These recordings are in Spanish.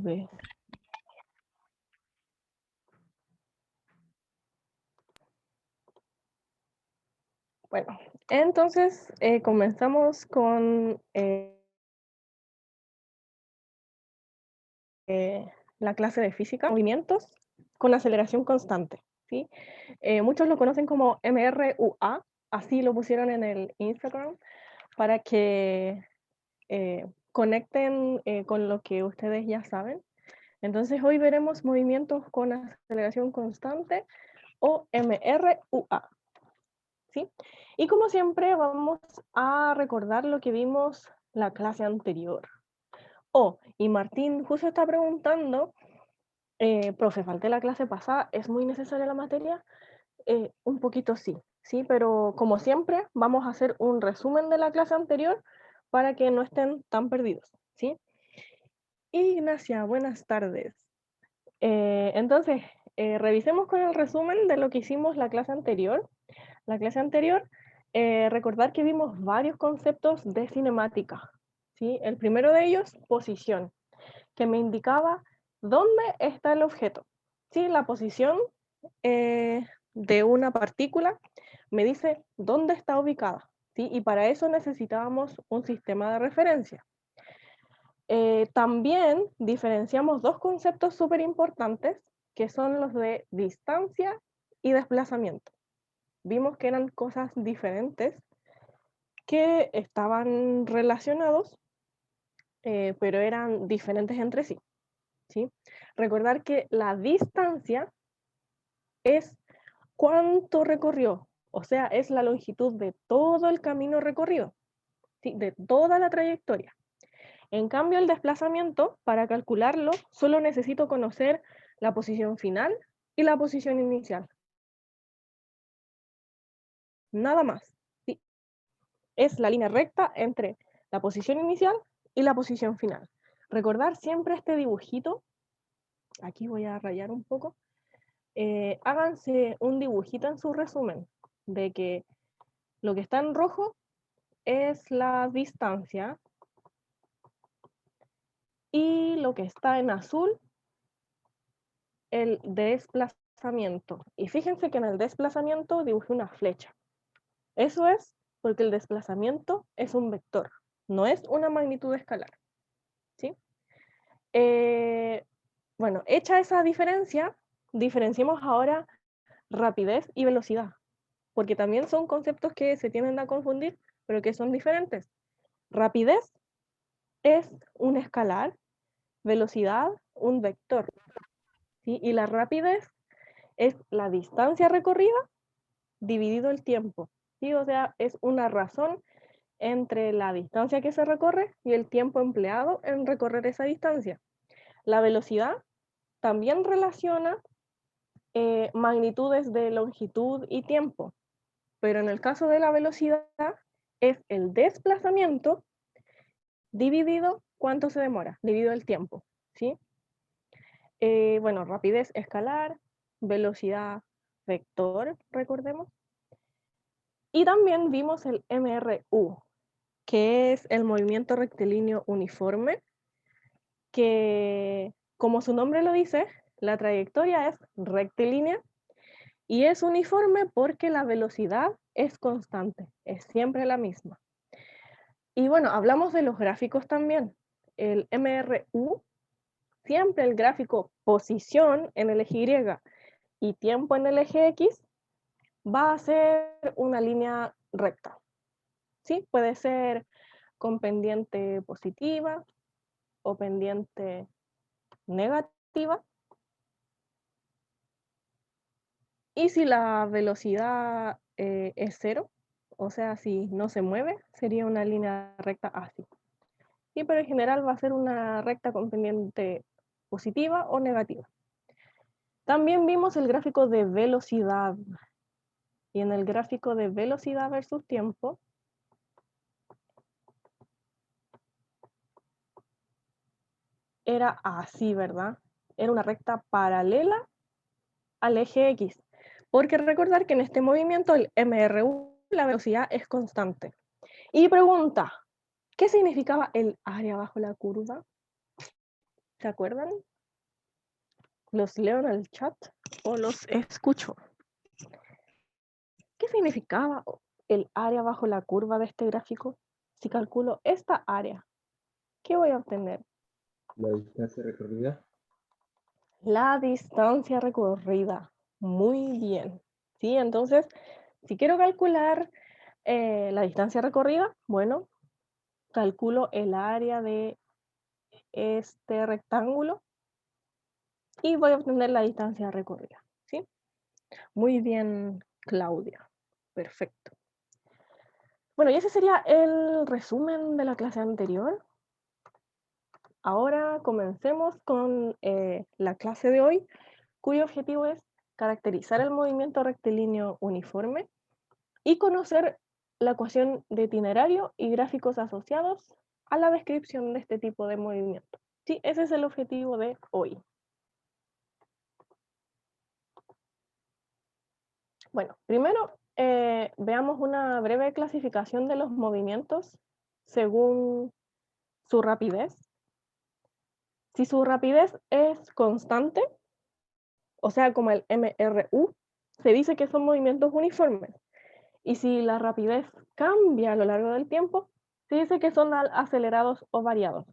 ver. Bueno, entonces comenzamos con la clase de física, movimientos con aceleración constante, ¿sí? Muchos lo conocen como MRUA, así lo pusieron en el Instagram, para que conecten con lo que ustedes ya saben. Entonces hoy veremos movimientos con aceleración constante o MRUA, ¿sí? Y como siempre vamos a recordar lo que vimos la clase anterior. Y Martín justo está preguntando, profe, falté la clase pasada, ¿es muy necesaria la materia? Un poquito sí, sí, pero como siempre vamos a hacer un resumen de la clase anterior para que no estén tan perdidos, ¿sí? Ignacia, buenas tardes. Entonces, revisemos con el resumen de lo que hicimos la clase anterior. La clase anterior, recordar que vimos varios conceptos de cinemática, ¿sí? El primero de ellos, posición, que me indicaba dónde está el objeto, ¿sí? La posición de una partícula me dice dónde está ubicada, ¿sí? Y para eso necesitábamos un sistema de referencia. También diferenciamos dos conceptos súper importantes, que son los de distancia y desplazamiento. Vimos que eran cosas diferentes, que estaban relacionados, pero eran diferentes entre sí, ¿sí? Recordar que la distancia es cuánto recorrió, o sea, es la longitud de todo el camino recorrido, ¿sí? De toda la trayectoria. En cambio, el desplazamiento, para calcularlo, solo necesito conocer la posición final y la posición inicial. Nada más. ¿Sí? Es la línea recta entre la posición inicial y la posición final. Recordar siempre este dibujito. Aquí voy a rayar un poco. Háganse un dibujito en su resumen de que lo que está en rojo es la distancia y lo que está en azul el desplazamiento. Y fíjense que en el desplazamiento dibujé una flecha. Eso es porque el desplazamiento es un vector, no es una magnitud escalar. ¿Sí? Bueno, hecha esa diferencia, diferenciemos ahora rapidez y velocidad, porque también son conceptos que se tienden a confundir, pero que son diferentes. Rapidez es un escalar, velocidad un vector, ¿sí? Y la rapidez es la distancia recorrida dividido el tiempo, ¿sí? O sea, es una razón entre la distancia que se recorre y el tiempo empleado en recorrer esa distancia. La velocidad también relaciona magnitudes de longitud y tiempo, pero en el caso de la velocidad es el desplazamiento dividido cuánto se demora, dividido el tiempo, ¿sí? Bueno, rapidez escalar, velocidad vector, recordemos. Y también vimos el MRU, que es el movimiento rectilíneo uniforme, que como su nombre lo dice, la trayectoria es rectilínea y es uniforme porque la velocidad es constante, es siempre la misma. Y bueno, hablamos de los gráficos también. El MRU, siempre el gráfico posición en el eje Y y tiempo en el eje X, va a ser una línea recta. ¿Sí? Puede ser con pendiente positiva o pendiente negativa. Y si la velocidad es cero, o sea, si no se mueve, sería una línea recta así. Y pero en general va a ser una recta con pendiente positiva o negativa. También vimos el gráfico de velocidad. Y en el gráfico de velocidad versus tiempo, era así, ¿verdad? Era una recta paralela al eje X. Porque recordar que en este movimiento el MRU, la velocidad es constante. Y pregunta, ¿qué significaba el área bajo la curva? ¿Se acuerdan? ¿Los leo en el chat o los escucho? ¿Qué significaba el área bajo la curva de este gráfico? Si calculo esta área, ¿qué voy a obtener? La distancia recorrida. La distancia recorrida. Muy bien. ¿Sí? Entonces, si quiero calcular la distancia recorrida, bueno, calculo el área de este rectángulo y voy a obtener la distancia recorrida. ¿Sí? Muy bien, Claudia. Perfecto. Bueno, y ese sería el resumen de la clase anterior. Ahora comencemos con la clase de hoy, cuyo objetivo es caracterizar el movimiento rectilíneo uniforme y conocer la ecuación de itinerario y gráficos asociados a la descripción de este tipo de movimiento. Sí, ese es el objetivo de hoy. Bueno, primero veamos una breve clasificación de los movimientos según su rapidez. Si su rapidez es constante, o sea, como el MRU, se dice que son movimientos uniformes. Y si la rapidez cambia a lo largo del tiempo, se dice que son acelerados o variados.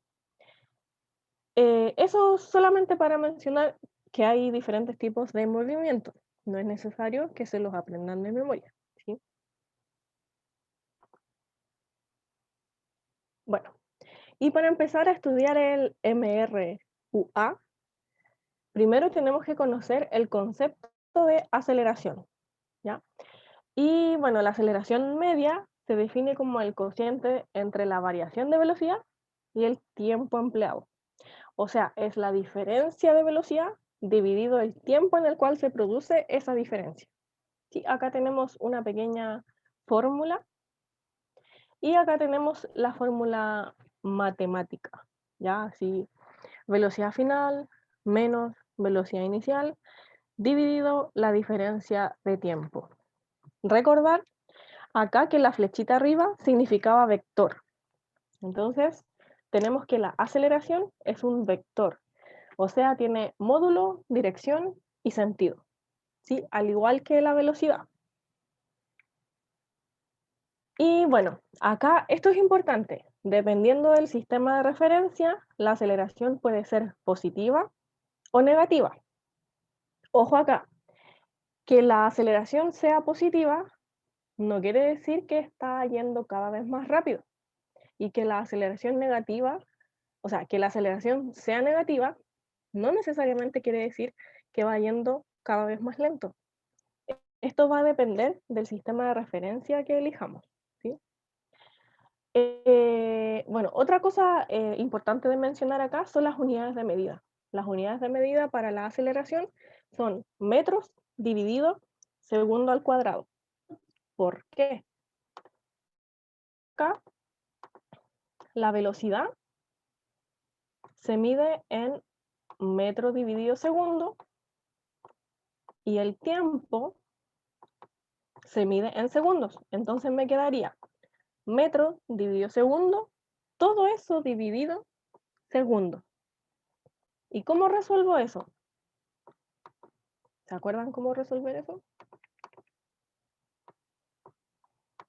Eso solamente para mencionar que hay diferentes tipos de movimientos. No es necesario que se los aprendan de memoria, ¿sí? Bueno, y para empezar a estudiar el MRUA, primero tenemos que conocer el concepto de aceleración, ¿ya? Y bueno, la aceleración media se define como el cociente entre la variación de velocidad y el tiempo empleado. O sea, es la diferencia de velocidad dividido el tiempo en el cual se produce esa diferencia. Sí, acá tenemos una pequeña fórmula y acá tenemos la fórmula matemática. Ya, así, velocidad final menos velocidad inicial dividido la diferencia de tiempo. Recordar acá que la flechita arriba significaba vector. Entonces, tenemos que la aceleración es un vector. O sea, tiene módulo, dirección y sentido, ¿sí? Al igual que la velocidad. Y bueno, acá esto es importante. Dependiendo del sistema de referencia, la aceleración puede ser positiva o negativa. Ojo acá, que la aceleración sea positiva no quiere decir que está yendo cada vez más rápido. Y que la aceleración negativa, o sea, que la aceleración sea negativa, no necesariamente quiere decir que va yendo cada vez más lento. Esto va a depender del sistema de referencia que elijamos, ¿sí? Bueno, otra cosa importante de mencionar acá son las unidades de medida. Las unidades de medida para la aceleración son metros dividido segundo al cuadrado. ¿Por qué? Acá la velocidad se mide en metro dividido segundo y el tiempo se mide en segundos. Entonces me quedaría metro dividido segundo, todo eso dividido segundo. ¿Y cómo resuelvo eso? ¿Se acuerdan cómo resolver eso?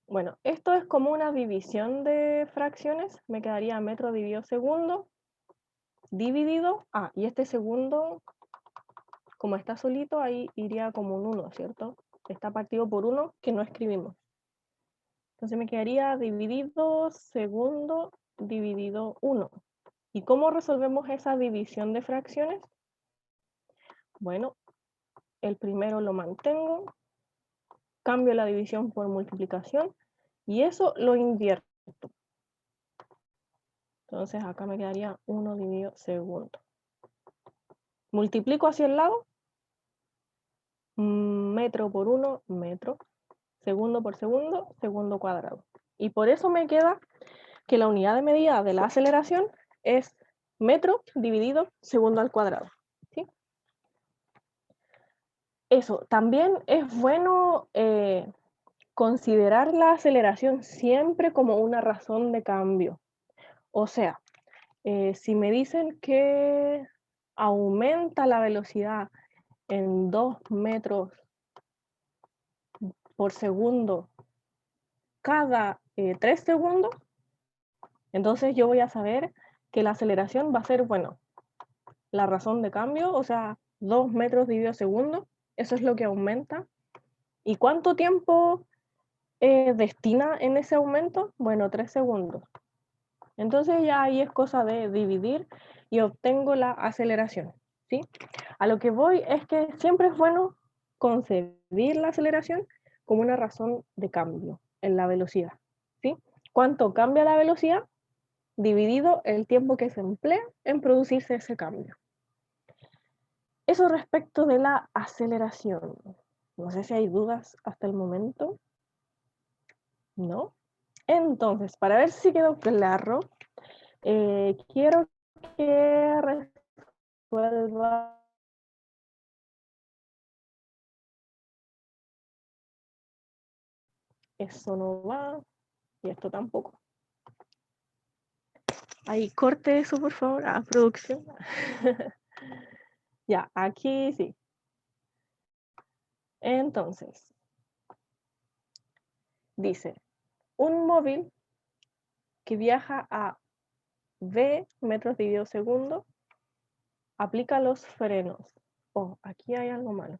Bueno, esto es como una división de fracciones. Me quedaría metro dividido segundo dividido. Y este segundo, como está solito, ahí iría como un 1, ¿cierto? Está partido por 1 que no escribimos. Entonces me quedaría dividido segundo dividido 1. ¿Y cómo resolvemos esa división de fracciones? Bueno, el primero lo mantengo, cambio la división por multiplicación y eso lo invierto. Entonces acá me quedaría 1 dividido segundo. Multiplico hacia el lado, metro por 1, metro, segundo por segundo, segundo cuadrado. Y por eso me queda que la unidad de medida de la aceleración es metro dividido segundo al cuadrado. ¿Sí? Eso, también es bueno considerar la aceleración siempre como una razón de cambio. O sea, Si me dicen que aumenta la velocidad en 2 metros por segundo cada 3 segundos, entonces yo voy a saber que la aceleración va a ser, bueno, la razón de cambio, o sea, 2 metros dividido segundo, eso es lo que aumenta. ¿Y cuánto tiempo destina en ese aumento? Bueno, 3 segundos. Entonces ya ahí es cosa de dividir y obtengo la aceleración, ¿sí? A lo que voy es que siempre es bueno concebir la aceleración como una razón de cambio en la velocidad, ¿sí? ¿Cuánto cambia la velocidad? Dividido el tiempo que se emplea en producirse ese cambio. Eso respecto de la aceleración. No sé si hay dudas hasta el momento. ¿No? Entonces, para ver si quedó claro, quiero que resuelva. Eso no va y esto tampoco. Ahí corte eso, por favor, a producción. Ya, aquí sí. Entonces, dice, un móvil que viaja a v metros dividido segundo aplica los frenos. Oh, aquí hay algo malo.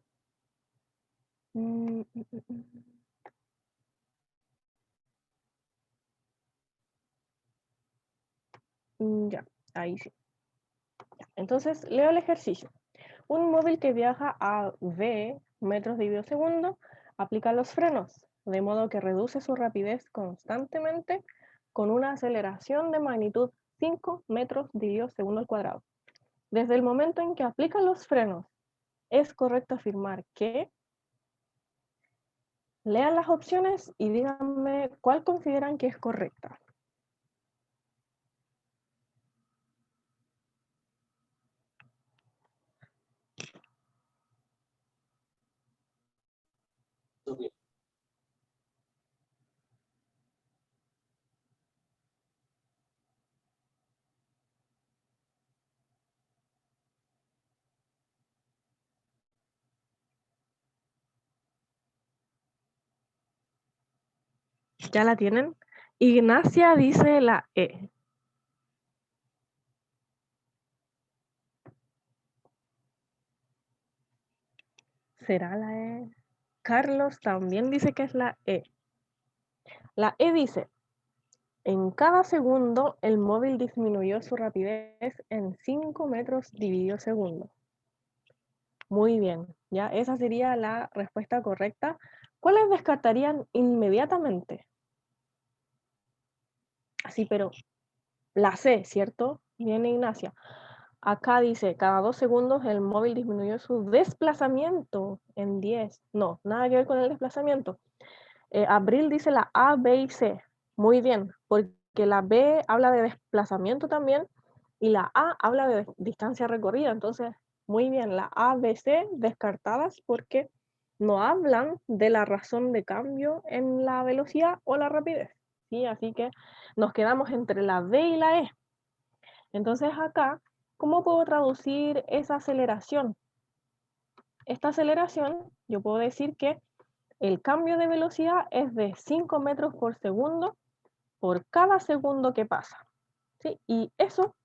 Ya, ahí sí. Entonces, leo el ejercicio. Un móvil que viaja a v metros dividido segundo aplica los frenos, de modo que reduce su rapidez constantemente con una aceleración de magnitud 5 metros dividido segundo al cuadrado. Desde el momento en que aplica los frenos, es correcto afirmar que... Lean las opciones y díganme cuál consideran que es correcta. ¿Ya la tienen? Ignacia dice la E. ¿Será la E? Carlos también dice que es la E. La E dice, en cada segundo el móvil disminuyó su rapidez en 5 metros dividido segundo. Muy bien, ya esa sería la respuesta correcta. ¿Cuáles descartarían inmediatamente? Así, pero la C, ¿cierto? Viene Ignacia. Acá dice, cada 2 segundos el móvil disminuyó su desplazamiento en 10. No, nada que ver con el desplazamiento. Abril dice la A, B y C. Muy bien, porque la B habla de desplazamiento también y la A habla de distancia recorrida. Entonces, muy bien, la A, B, C descartadas porque no hablan de la razón de cambio en la velocidad o la rapidez. ¿Sí? Así que nos quedamos entre la B y la E. Entonces acá, ¿cómo puedo traducir esa aceleración? Esta aceleración, yo puedo decir que el cambio de velocidad es de 5 metros por segundo por cada segundo que pasa. ¿Sí? Y eso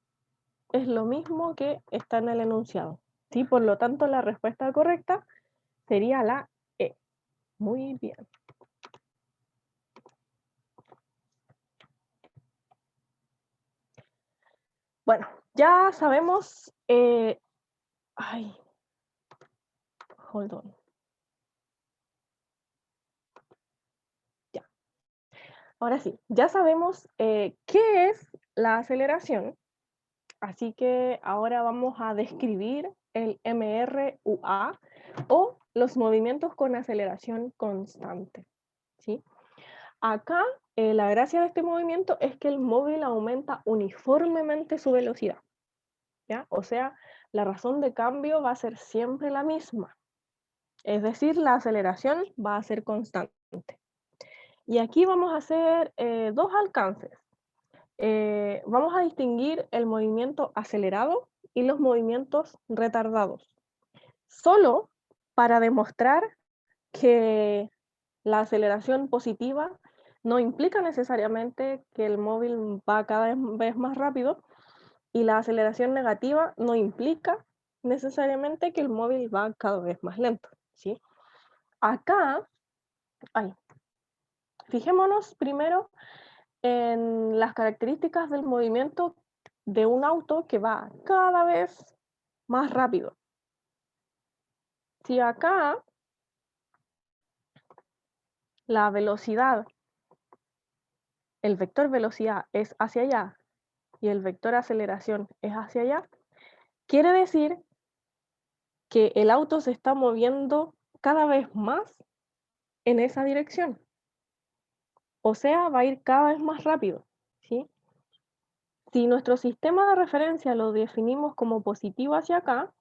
es lo mismo que está en el enunciado. ¿Sí? Por lo tanto, la respuesta correcta sería la E. Muy bien. Bueno, ya sabemos... ay, hold on. Ya. Ahora sí, ya sabemos qué es la aceleración. Así que ahora vamos a describir el MRUA o los movimientos con aceleración constante. ¿Sí? Acá la gracia de este movimiento es que el móvil aumenta uniformemente su velocidad. ¿Ya? O sea, la razón de cambio va a ser siempre la misma. Es decir, la aceleración va a ser constante. Y aquí vamos a hacer dos alcances. vamos a distinguir el movimiento acelerado y los movimientos retardados. Solo para demostrar que la aceleración positiva no implica necesariamente que el móvil va cada vez más rápido y la aceleración negativa no implica necesariamente que el móvil va cada vez más lento, ¿sí? Acá, fijémonos primero en las características del movimiento de un auto que va cada vez más rápido. Si acá la velocidad, el vector velocidad es hacia allá y el vector aceleración es hacia allá, quiere decir que el auto se está moviendo cada vez más en esa dirección. O sea, va a ir cada vez más rápido, ¿sí? Si nuestro sistema de referencia lo definimos como positivo hacia acá,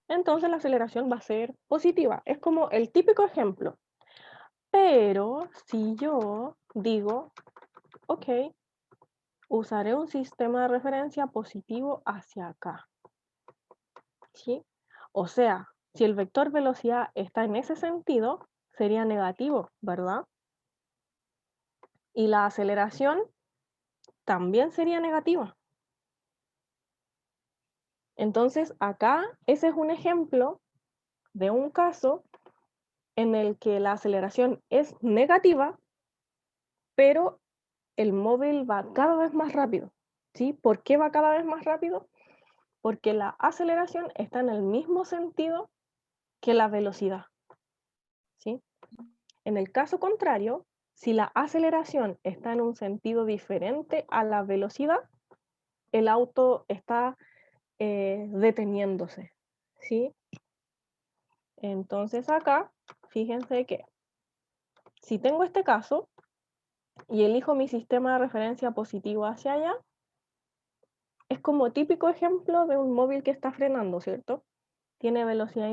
entonces la aceleración va a ser positiva. Es como el típico ejemplo. Pero si yo digo, ok, usaré un sistema de referencia positivo hacia acá, ¿sí? O sea, si el vector velocidad está en ese sentido, sería negativo, ¿verdad? Y la aceleración también sería negativa. Entonces, acá ese es un ejemplo de un caso en el que la aceleración es negativa, pero el móvil va cada vez más rápido, ¿sí? ¿Por qué va cada vez más rápido? Porque la aceleración está en el mismo sentido que la velocidad, ¿sí? En el caso contrario, si la aceleración está en un sentido diferente a la velocidad, el auto está deteniéndose, ¿sí? Entonces acá, fíjense que si tengo este caso y elijo mi sistema de referencia positivo hacia allá, es como típico ejemplo de un móvil que está frenando, ¿cierto? Tiene velocidad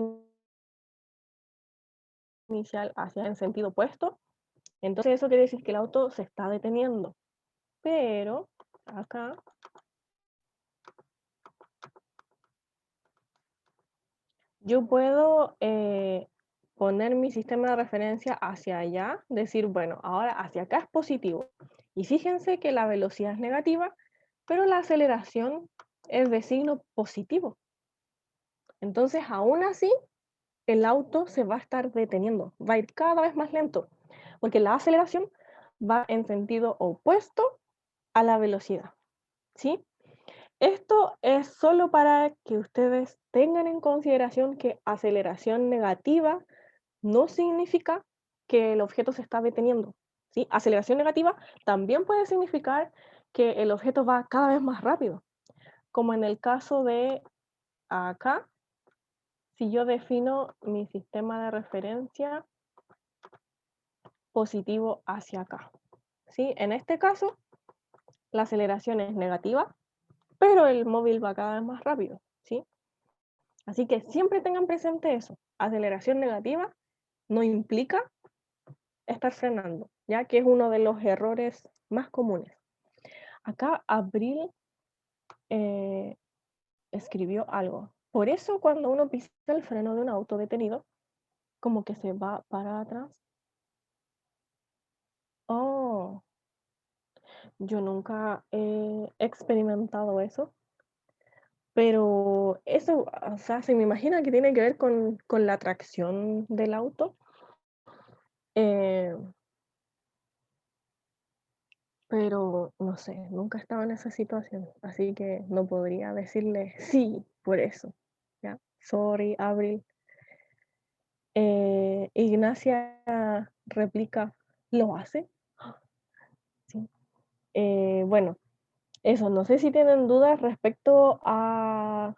inicial hacia el sentido opuesto, entonces eso quiere decir que el auto se está deteniendo. Pero acá yo puedo poner mi sistema de referencia hacia allá, decir, bueno, ahora hacia acá es positivo. Y fíjense que la velocidad es negativa, pero la aceleración es de signo positivo. Entonces, aún así, el auto se va a estar deteniendo, va a ir cada vez más lento, porque la aceleración va en sentido opuesto a la velocidad, ¿sí? Esto es solo para que ustedes tengan en consideración que aceleración negativa no significa que el objeto se está deteniendo, ¿sí? Aceleración negativa también puede significar que el objeto va cada vez más rápido, como en el caso de acá, si yo defino mi sistema de referencia positivo hacia acá, ¿sí? En este caso, la aceleración es negativa, pero el móvil va cada vez más rápido, ¿sí? Así que siempre tengan presente eso. Aceleración negativa no implica estar frenando, ya que es uno de los errores más comunes. Acá Abril escribió algo. Por eso cuando uno pisa el freno de un auto detenido, como que se va para atrás. Oh, yo nunca he experimentado eso, pero eso, o sea, se me imagina que tiene que ver con la tracción del auto. Eh, pero no sé, nunca he estado en esa situación, así que no podría decirle sí por eso. ¿Ya? Sorry, Abril. Ignacia replica, ¿lo hace? Sí. Bueno, eso, no sé si tienen dudas respecto a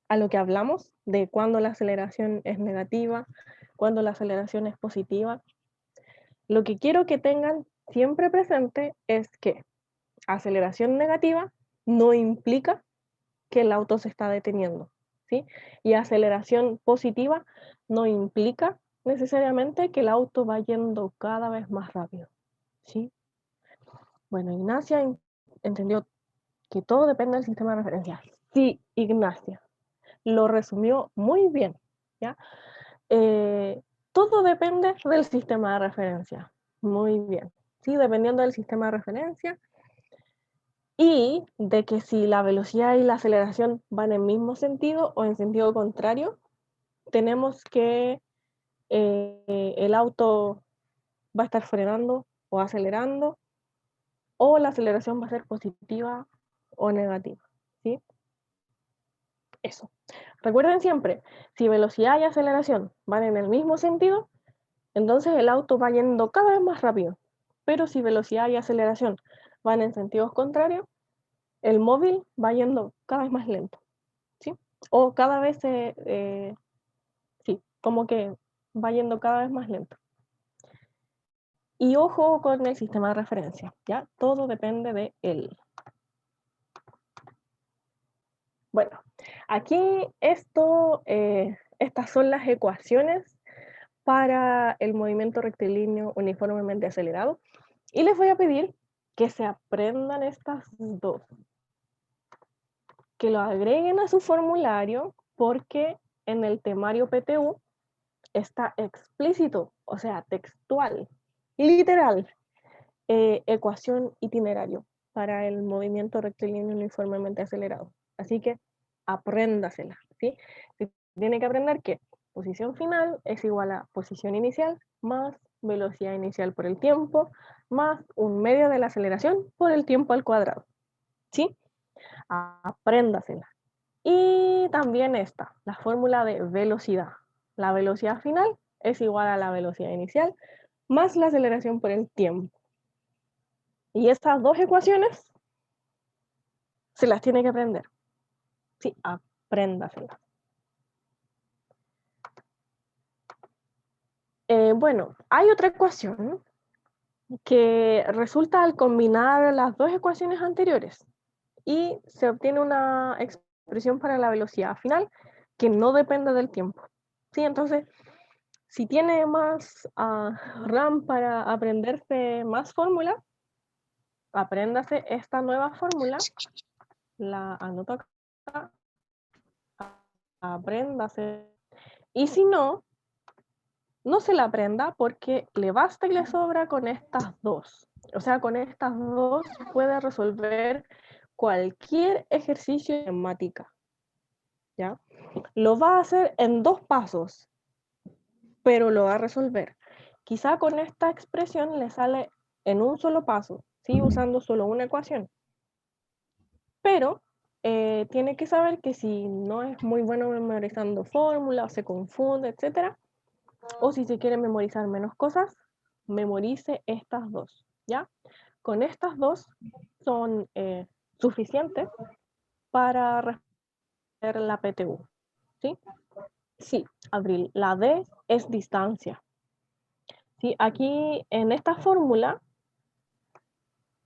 lo que hablamos de cuándo la aceleración es negativa, cuándo la aceleración es positiva. Lo que quiero que tengan siempre presente es que aceleración negativa no implica que el auto se está deteniendo, ¿sí? Y aceleración positiva no implica necesariamente que el auto va yendo cada vez más rápido, ¿sí? Bueno, Ignacia entendió que todo depende del sistema de referencia. Sí, Ignacia, lo resumió muy bien, ¿ya? Todo depende del sistema de referencia. Muy bien. Sí, dependiendo del sistema de referencia y de que si la velocidad y la aceleración van en mismo sentido o en sentido contrario, tenemos que el auto va a estar frenando o acelerando, o la aceleración va a ser positiva o negativa, ¿sí? Eso. Recuerden siempre, si velocidad y aceleración van en el mismo sentido, entonces el auto va yendo cada vez más rápido. Pero si velocidad y aceleración van en sentidos contrarios, el móvil va yendo cada vez más lento, ¿sí? O cada vez, sí, como que va yendo cada vez más lento. Y ojo con el sistema de referencia, ¿ya? Todo depende de él. Bueno, aquí estas son las ecuaciones para el movimiento rectilíneo uniformemente acelerado. Y les voy a pedir que se aprendan estas dos, que lo agreguen a su formulario, porque en el temario PTU está explícito, o sea, textual, literal, ecuación itinerario para el movimiento rectilíneo uniformemente acelerado. Así que apréndasela, ¿sí? Tiene que aprender que posición final es igual a posición inicial más velocidad inicial por el tiempo más un medio de la aceleración por el tiempo al cuadrado, ¿sí? Apréndasela. Y también esta, la fórmula de velocidad. La velocidad final es igual a la velocidad inicial más la aceleración por el tiempo. Y estas dos ecuaciones se las tiene que aprender. Sí, apréndaselas. Bueno, hay otra ecuación que resulta al combinar las dos ecuaciones anteriores y se obtiene una expresión para la velocidad final que no depende del tiempo. ¿Sí? Entonces, si tiene más RAM para aprenderse más fórmulas, apréndase esta nueva fórmula, la anoto acá, apréndase. Y si no, no se la aprenda porque le basta y le sobra con estas dos. O sea, con estas dos puede resolver cualquier ejercicio de matemática. ¿Ya? Lo va a hacer en 2 pasos, pero lo va a resolver. Quizá con esta expresión le sale en un solo paso, ¿sí? Usando solo una ecuación. Pero tiene que saber que si no es muy bueno memorizando fórmulas, se confunde, etc. O si se quiere memorizar menos cosas, memorice estas dos, ¿ya? Con estas dos son suficientes para responder la PTU, ¿sí? Sí, Abril, la D es distancia. ¿Sí? Aquí en esta fórmula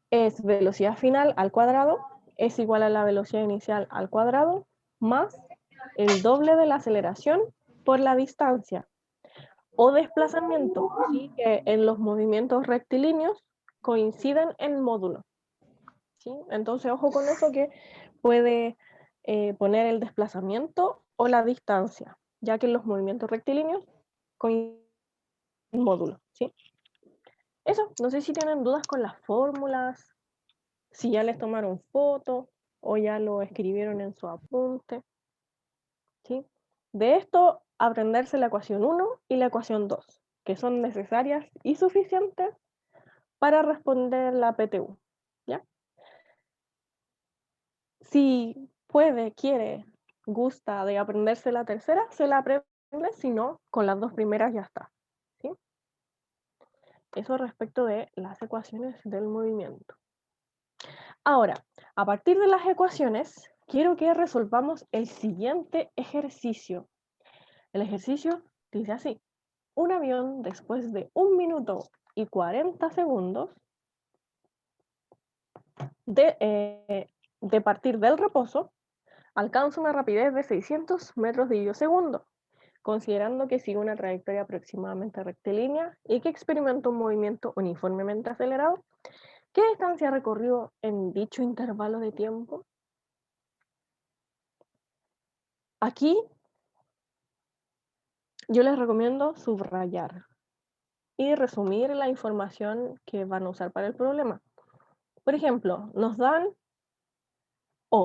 es velocidad final al cuadrado es igual a la velocidad inicial al cuadrado más el doble de la aceleración por la distancia o desplazamiento, ¿sí? Que en los movimientos rectilíneos coinciden en módulo. ¿Sí? Entonces, ojo con eso que puede poner el desplazamiento o la distancia, ya que en los movimientos rectilíneos coinciden en módulo. ¿Sí? Eso, no sé si tienen dudas con las fórmulas, si ya les tomaron foto o ya lo escribieron en su apunte. ¿Sí? De esto, aprenderse la ecuación 1 y la ecuación 2, que son necesarias y suficientes para responder la PTU. ¿Ya? Si puede, quiere, gusta de aprenderse la tercera, se la aprende, si no, con las dos primeras ya está. ¿Sí? Eso respecto de las ecuaciones del movimiento. Ahora, a partir de las ecuaciones, quiero que resolvamos el siguiente ejercicio. El ejercicio dice así: un avión después de 1 minuto y 40 segundos de partir del reposo alcanza una rapidez de 600 metros de segundo, considerando que sigue una trayectoria aproximadamente rectilínea y que experimenta un movimiento uniformemente acelerado. ¿Qué distancia recorrió en dicho intervalo de tiempo? Aquí yo les recomiendo subrayar y resumir la información que van a usar para el problema. Por ejemplo, nos dan,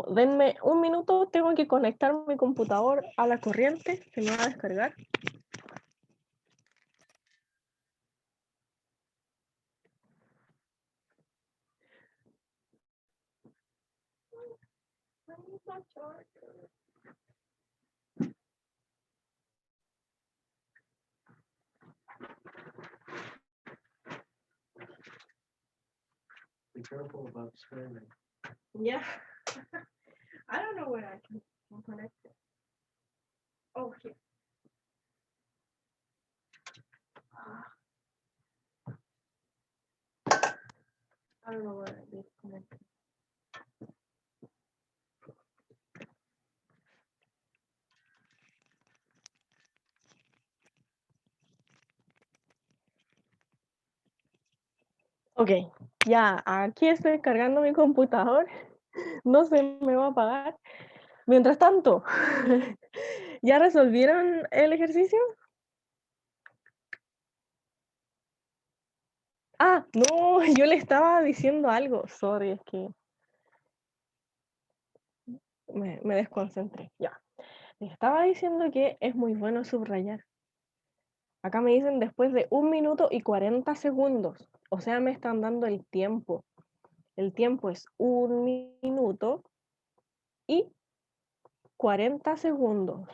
denme un minuto, tengo que conectar mi computador a la corriente, se me va a descargar. Be careful about screaming. Yeah. I don't know where I can connect it. Oh, here. I don't know where it is connected. Ok, ya aquí estoy cargando mi computador. No se me va a apagar. Mientras tanto, ¿ya resolvieron el ejercicio? Ah, no, yo le estaba diciendo algo. Sorry, es que me desconcentré. Ya. Les estaba diciendo que es muy bueno subrayar. Acá me dicen después de 1 minuto y 40 segundos. O sea, me están dando el tiempo. El tiempo es 1 minuto y 40 segundos.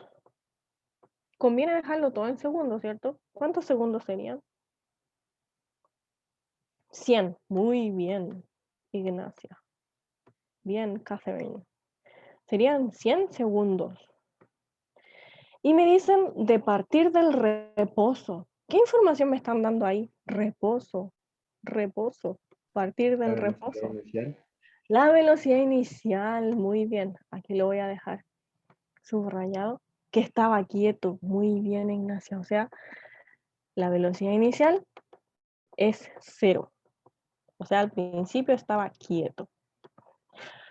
Conviene dejarlo todo en segundos, ¿cierto? ¿Cuántos segundos serían? 100. Muy bien, Ignacia. Bien, Catherine. Serían 100 segundos. Y me dicen de partir del reposo. ¿Qué información me están dando ahí? Reposo. Reposo. Partir La del velocidad reposo. inicial. La velocidad inicial. Muy bien. Aquí lo voy a dejar subrayado. Que estaba quieto. Muy bien, Ignacia. O sea, la velocidad inicial es 0. O sea, al principio estaba quieto.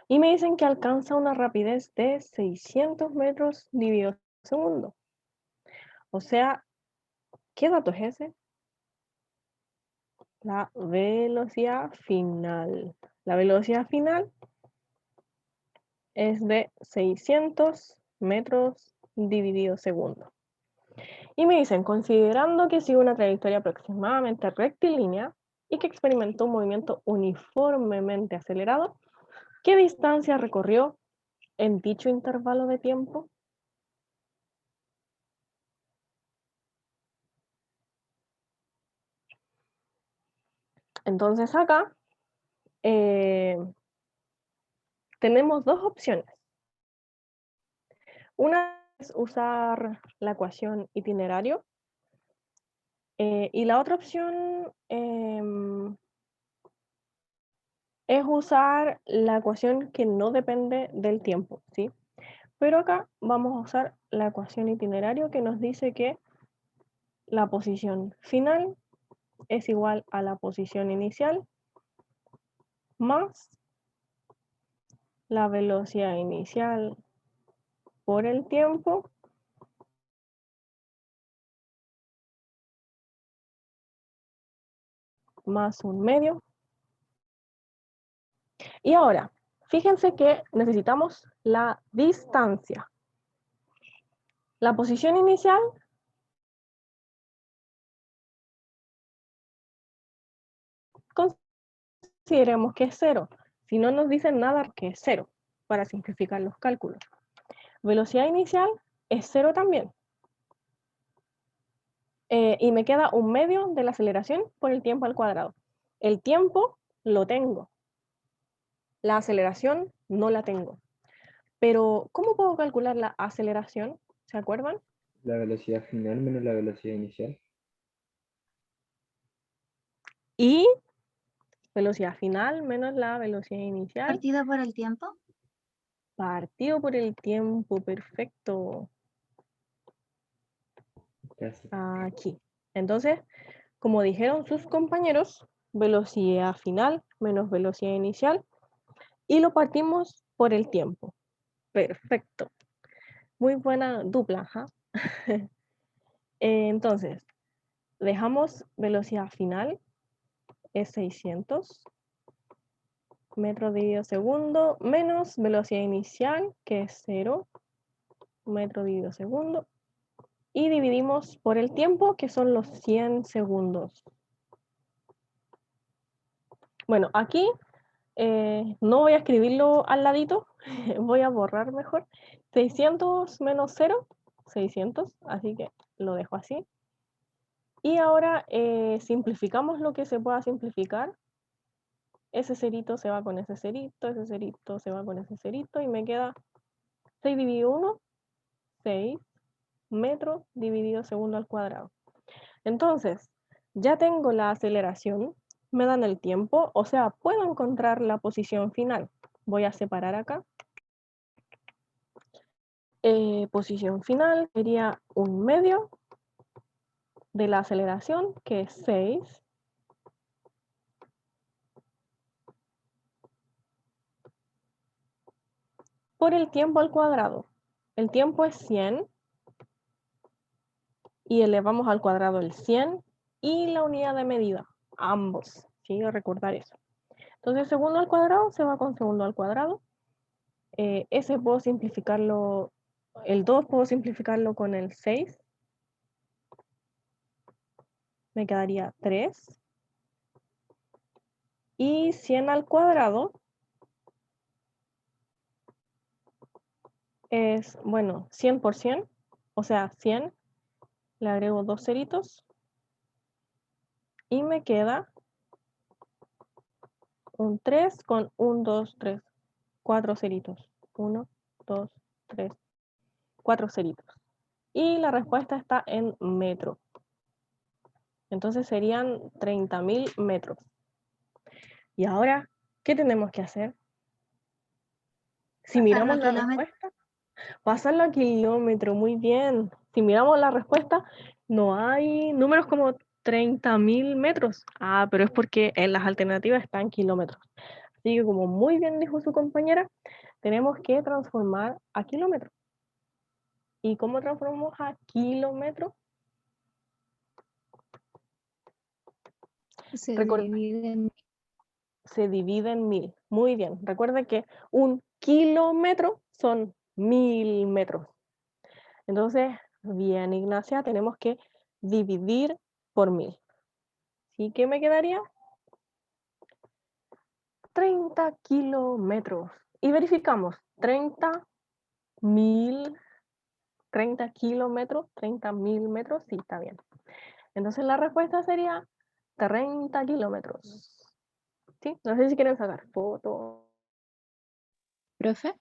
Y me dicen que alcanza una rapidez de 600 metros dividido segundo. O sea, ¿qué dato es ese? La velocidad final. La velocidad final es de 600 metros dividido segundo. Y me dicen, considerando que sigue una trayectoria aproximadamente rectilínea y que experimentó un movimiento uniformemente acelerado, ¿qué distancia recorrió en dicho intervalo de tiempo? Entonces acá tenemos dos opciones. Una es usar la ecuación itinerario y la otra opción es usar la ecuación que no depende del tiempo, ¿sí? Pero acá vamos a usar la ecuación itinerario que nos dice que la posición final es igual a la posición inicial más la velocidad inicial por el tiempo más un medio. Y ahora, fíjense que necesitamos la distancia. La posición inicial consideremos que es 0. Si no nos dicen nada, que es 0, para simplificar los cálculos. Velocidad inicial es 0 también. Y me queda un medio de la aceleración por el tiempo al cuadrado. El tiempo lo tengo. La aceleración no la tengo. Pero, ¿cómo puedo calcular la aceleración? ¿Se acuerdan? La velocidad final menos la velocidad inicial. Y velocidad final menos la velocidad inicial. ¿Partido por el tiempo? Partido por el tiempo, perfecto. Gracias. Aquí. Entonces, como dijeron sus compañeros, velocidad final menos velocidad inicial, y lo partimos por el tiempo. Perfecto. Muy buena dupla, ¿ja? Entonces, dejamos velocidad final, es 600 metros dividido segundo, menos velocidad inicial, que es 0 metro dividido segundo, y dividimos por el tiempo, que son los 100 segundos. Bueno, aquí no voy a escribirlo al ladito, voy a borrar mejor. 600 menos 0, 600, así que lo dejo así. Y ahora simplificamos lo que se pueda simplificar. Ese cerito se va con ese cerito se va con ese cerito, y me queda 6 dividido 1, 6 metros dividido segundo al cuadrado. Entonces, ya tengo la aceleración, me dan el tiempo, o sea, puedo encontrar la posición final. Voy a separar acá. Posición final sería 1/2 de la aceleración, que es 6, por el tiempo al cuadrado. El tiempo es 100, y elevamos al cuadrado el 100 y la unidad de medida, ambos, ¿sí? Recordar eso. Entonces, segundo al cuadrado se va con segundo al cuadrado. Ese puedo simplificarlo, el 2 puedo simplificarlo con el 6. Me quedaría 3. Y 100 al cuadrado es, bueno, 100 por 100, o sea, 100, le agrego 2 ceritos, y me queda un 3 con 1, 2, 3, 4 ceritos. 1, 2, 3, 4 ceritos. Y la respuesta está en metro. Entonces serían 30.000 metros. Y ahora, ¿qué tenemos que hacer? Si miramos la respuesta, pasarlo a kilómetro, muy bien. Si miramos la respuesta, no hay números como 30.000 metros. Ah, pero es porque en las alternativas están kilómetros. Así que, como muy bien dijo su compañera, tenemos que transformar a kilómetros. ¿Y cómo transformamos a kilómetros? Se divide en 1000. Muy bien. Recuerden que un kilómetro son 1000 metros. Entonces, bien, Ignacia, tenemos que dividir por 1000. ¿Sí? ¿Qué me quedaría? 30 kilómetros. Y verificamos. 30.000, 30 kilómetros, 30.000 metros. Sí, está bien. Entonces la respuesta sería 30 kilómetros. ¿Sí? No sé si quieren sacar foto ¿Profe?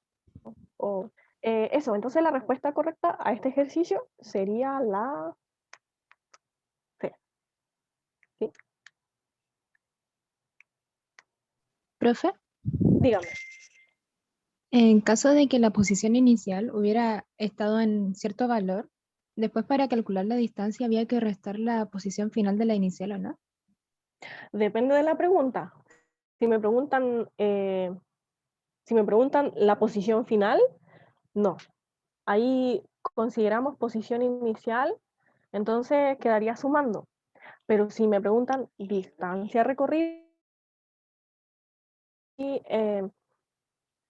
o eso. Entonces la respuesta correcta a este ejercicio sería la C. ¿Sí? ¿Profe? Dígame. En caso de que la posición inicial hubiera estado en cierto valor, después para calcular la distancia había que restar la posición final de la inicial, ¿o no? Depende de la pregunta. Si me preguntan, la posición final, no. Ahí consideramos posición inicial, entonces quedaría sumando. Pero si me preguntan distancia recorrida,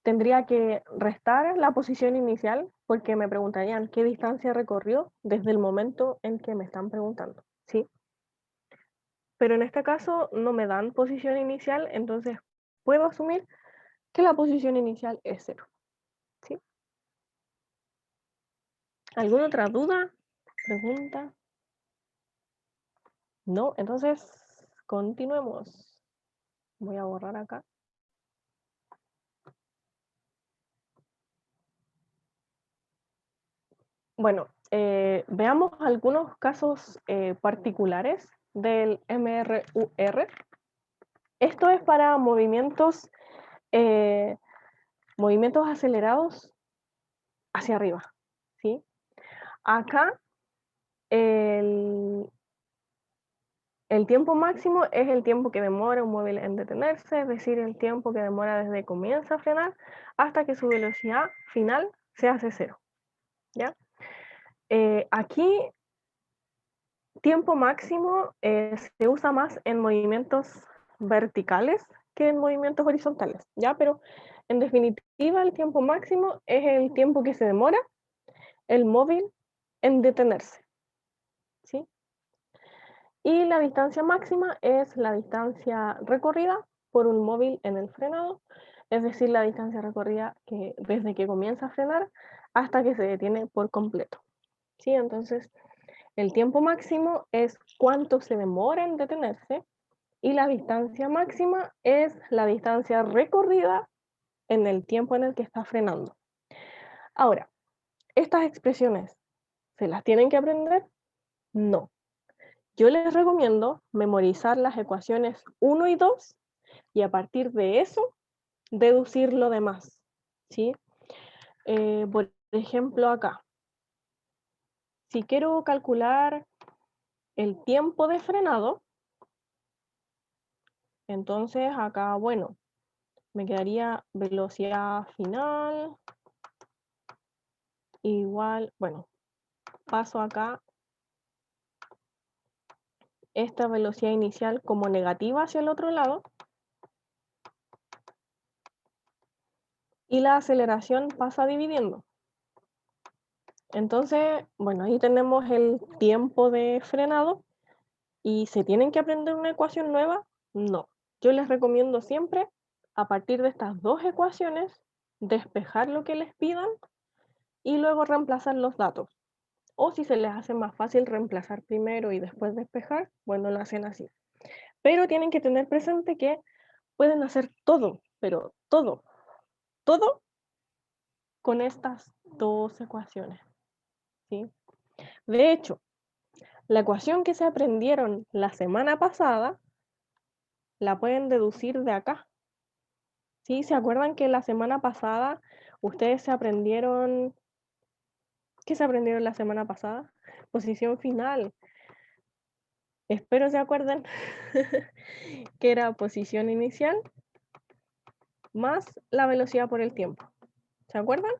tendría que restar la posición inicial, porque me preguntarían qué distancia recorrió desde el momento en que me están preguntando, ¿sí? Pero en este caso no me dan posición inicial, entonces puedo asumir que la posición inicial es 0, ¿sí? ¿Alguna otra duda? ¿Pregunta? No, entonces continuemos. Voy a borrar acá. Bueno, veamos algunos casos particulares del MRUR. Esto es para movimientos acelerados hacia arriba, ¿sí? Acá el tiempo máximo es el tiempo que demora un móvil en detenerse, es decir, el tiempo que demora desde que comienza a frenar hasta que su velocidad final se hace cero. ¿Ya? Aquí, tiempo máximo se usa más en movimientos verticales que en movimientos horizontales, ¿ya? Pero en definitiva, el tiempo máximo es el tiempo que se demora el móvil en detenerse, ¿sí? Y la distancia máxima es la distancia recorrida por un móvil en el frenado, es decir, la distancia recorrida que desde que comienza a frenar hasta que se detiene por completo, ¿sí? Entonces, el tiempo máximo es cuánto se demora en detenerse y la distancia máxima es la distancia recorrida en el tiempo en el que está frenando. Ahora, ¿estas expresiones se las tienen que aprender? No. Yo les recomiendo memorizar las ecuaciones 1 y 2 y a partir de eso deducir lo demás, ¿sí? Por ejemplo, acá, si quiero calcular el tiempo de frenado, entonces acá, bueno, me quedaría velocidad final igual, bueno, paso acá esta velocidad inicial como negativa hacia el otro lado y la aceleración pasa dividiendo. Entonces, bueno, ahí tenemos el tiempo de frenado y ¿se tienen que aprender una ecuación nueva? No. Yo les recomiendo siempre, a partir de estas dos ecuaciones, despejar lo que les pidan y luego reemplazar los datos. O si se les hace más fácil reemplazar primero y después despejar, bueno, lo hacen así. Pero tienen que tener presente que pueden hacer todo, pero todo con estas dos ecuaciones, ¿sí? De hecho, la ecuación que se aprendieron la semana pasada la pueden deducir de acá. ¿Sí? ¿Se acuerdan que la semana pasada ustedes se aprendieron... ¿Qué se aprendieron la semana pasada? Posición final. Espero se acuerden que era posición inicial más la velocidad por el tiempo. ¿Se acuerdan?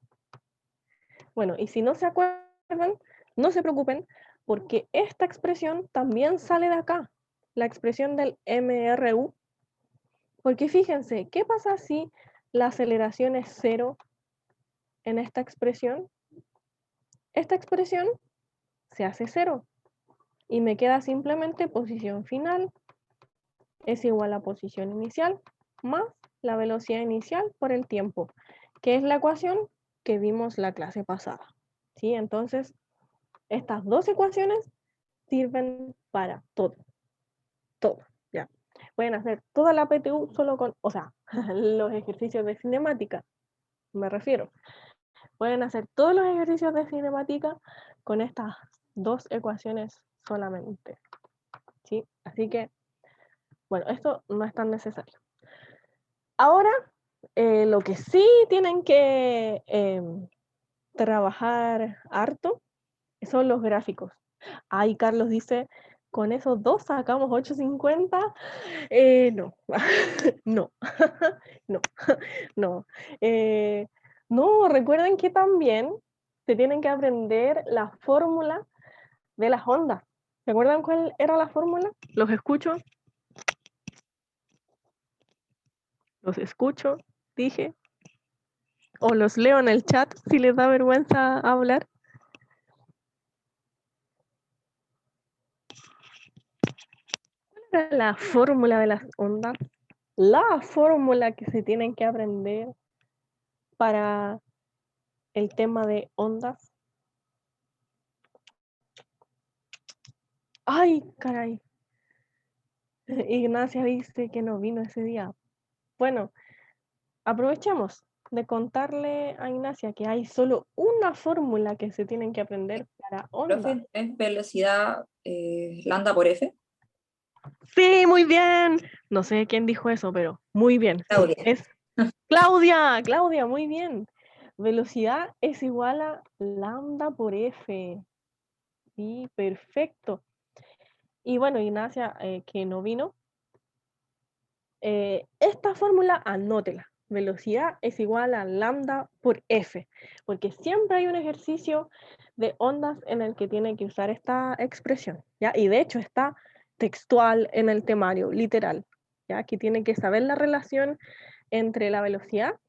Bueno, y si no se acuerdan, no se preocupen, porque esta expresión también sale de acá, la expresión del MRU. Porque fíjense, ¿qué pasa si la aceleración es cero en esta expresión? Esta expresión se hace cero y me queda simplemente posición final es igual a posición inicial más la velocidad inicial por el tiempo, que es la ecuación que vimos la clase pasada. ¿Sí? Entonces, estas dos ecuaciones sirven para todo, ¿ya? Pueden hacer toda la PTU solo con, o sea, los ejercicios de cinemática, me refiero. Pueden hacer todos los ejercicios de cinemática con estas dos ecuaciones solamente, ¿sí? Así que, bueno, esto no es tan necesario. Ahora, lo que sí tienen que trabajar harto son los gráficos. Ahí Carlos dice, con esos dos sacamos 850. No, no, no, no. No, recuerden que también se tienen que aprender la fórmula de las ondas. ¿Se acuerdan cuál era la fórmula? Los escucho. Los escucho, dije. O los leo en el chat si les da vergüenza hablar. ¿Cuál era la fórmula de las ondas? La fórmula que se tienen que aprender para el tema de ondas. Ay, caray. Ignacia dice que no vino ese día. Bueno, aprovechemos de contarle a Ignacia que hay solo una fórmula que se tienen que aprender para ondas. Profe, ¿es velocidad lambda por F? Sí, muy bien. No sé quién dijo eso, pero muy bien. Claudia. Es Claudia, Claudia, muy bien. Velocidad es igual a lambda por F. Sí, perfecto. Y bueno, Ignacia, que no vino, esta fórmula anótela. Velocidad es igual a lambda por F, porque siempre hay un ejercicio de ondas en el que tiene que usar esta expresión, ¿ya? Y de hecho está textual en el temario, literal, ¿ya? Que tiene que saber la relación entre la velocidad,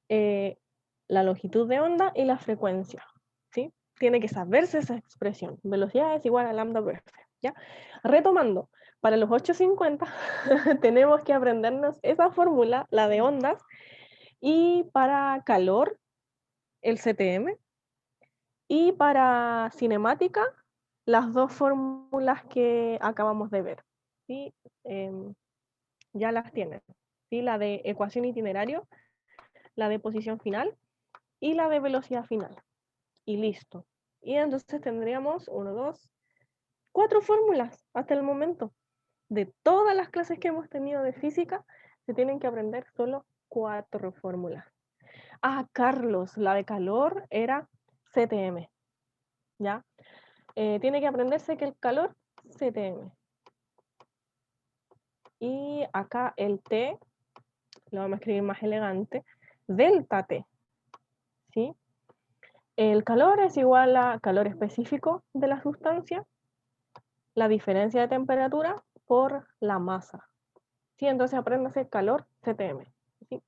la longitud de onda y la frecuencia, ¿sí? Tiene que saberse esa expresión. Velocidad es igual a lambda por F, ¿ya? Retomando, para los 850 tenemos que aprendernos esa fórmula, la de ondas, y para calor, el CTM, y para cinemática, las dos fórmulas que acabamos de ver, ¿sí? Ya las tienen, ¿sí? La de ecuación itinerario, la de posición final y la de velocidad final. Y listo. Y entonces tendríamos 1, 2, 4 fórmulas hasta el momento. De todas las clases que hemos tenido de física, se tienen que aprender solo 4 fórmulas. Ah, Carlos, la de calor era CTM, ¿ya? Tiene que aprenderse que el calor, CTM. Y acá el T, lo vamos a escribir más elegante, delta T, ¿sí? El calor es igual a calor específico de la sustancia, la diferencia de temperatura por la masa. ¿Sí? Entonces apréndase calor CTM. ¿Sí?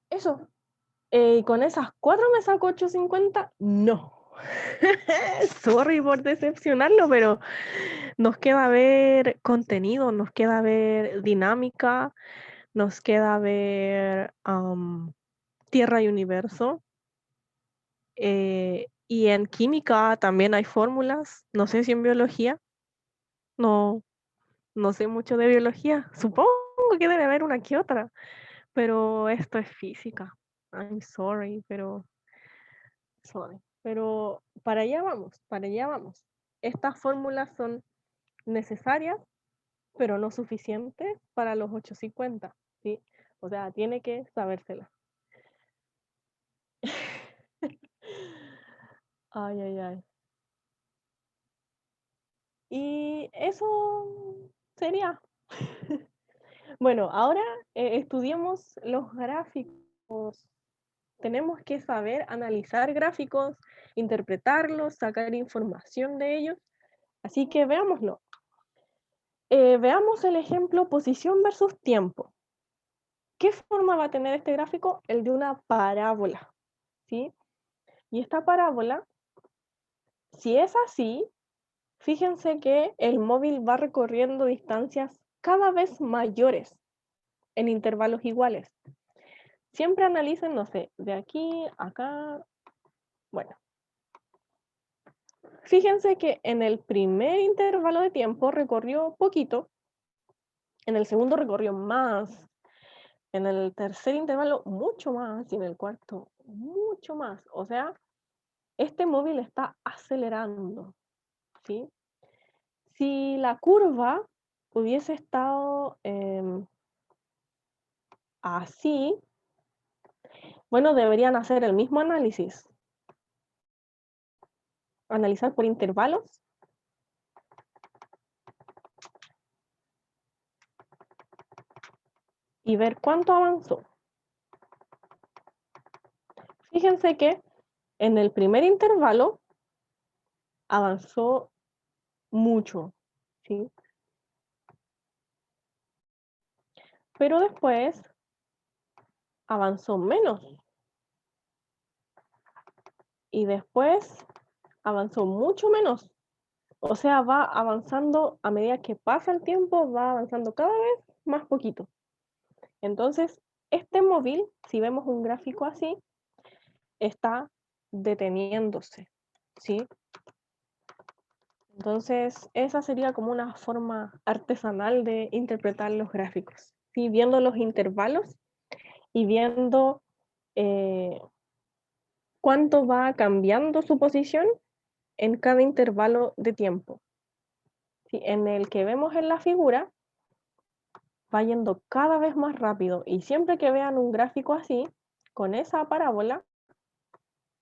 Eso. ¿Y con esas 4 me saco 850? No. Sorry por decepcionarlo, pero nos queda ver contenido, nos queda ver dinámica, nos queda ver Tierra y Universo. Y en química también hay fórmulas, no sé si en biología, no sé mucho de biología, supongo que debe haber una que otra, pero esto es física. I'm sorry, pero para allá vamos, para allá vamos. Estas fórmulas son necesarias, pero no suficientes para los 850, ¿sí? O sea, tiene que sabérselas. Ay, ay, ay. Y eso sería. Bueno, ahora estudiemos los gráficos. Tenemos que saber analizar gráficos, interpretarlos, sacar información de ellos. Así que veámoslo. Veamos el ejemplo posición versus tiempo. ¿Qué forma va a tener este gráfico? El de una parábola, ¿sí? Y esta parábola, si es así, fíjense que el móvil va recorriendo distancias cada vez mayores en intervalos iguales. Siempre analicen, no sé, de aquí a acá. Bueno, fíjense que en el primer intervalo de tiempo recorrió poquito, en el segundo recorrió más, en el tercer intervalo mucho más y en el cuarto mucho más. O sea, este móvil está acelerando, ¿sí? Si la curva hubiese estado así, bueno, deberían hacer el mismo análisis. Analizar por intervalos. Y ver cuánto avanzó. Fíjense que en el primer intervalo avanzó mucho, ¿sí? Pero después avanzó menos. Y después avanzó mucho menos. O sea, va avanzando a medida que pasa el tiempo, va avanzando cada vez más poquito. Entonces, este móvil, si vemos un gráfico así, está deteniéndose, ¿sí? Entonces, esa sería como una forma artesanal de interpretar los gráficos, ¿sí? Viendo los intervalos y viendo cuánto va cambiando su posición en cada intervalo de tiempo. ¿Sí? En el que vemos en la figura, va yendo cada vez más rápido y siempre que vean un gráfico así, con esa parábola,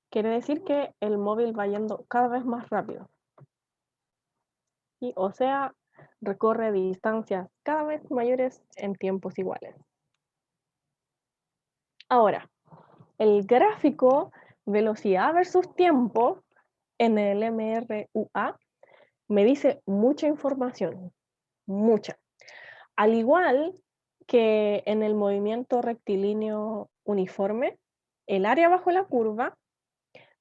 quiere decir que el móvil va yendo cada vez más rápido. ¿sí? O sea, recorre distancias cada vez mayores en tiempos iguales. Ahora, el gráfico velocidad versus tiempo en el MRUA me dice mucha información, mucha. Al igual que en el movimiento rectilíneo uniforme, el área bajo la curva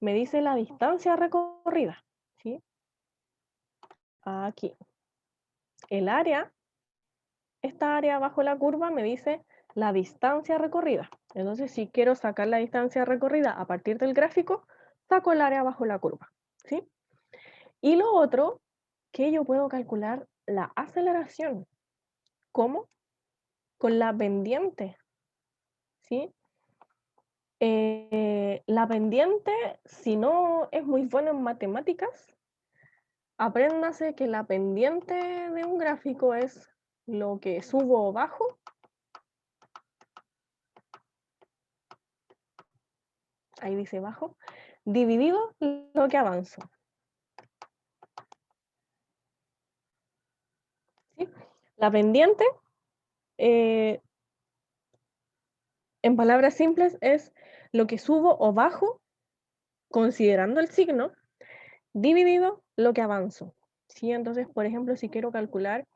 me dice la distancia recorrida, ¿sí? Aquí. El área, esta área bajo la curva me dice la distancia recorrida. Entonces, si quiero sacar la distancia recorrida a partir del gráfico, saco el área bajo la curva, ¿sí? Y lo otro, que yo puedo calcular la aceleración. ¿Cómo? Con la pendiente, ¿sí? La pendiente, si no es muy bueno en matemáticas, apréndase que la pendiente de un gráfico es lo que subo o bajo, ahí dice bajo, dividido lo que avanzo. ¿Sí? La pendiente, en palabras simples, es lo que subo o bajo, considerando el signo, dividido lo que avanzo. ¿Sí? Entonces, por ejemplo, si quiero calcular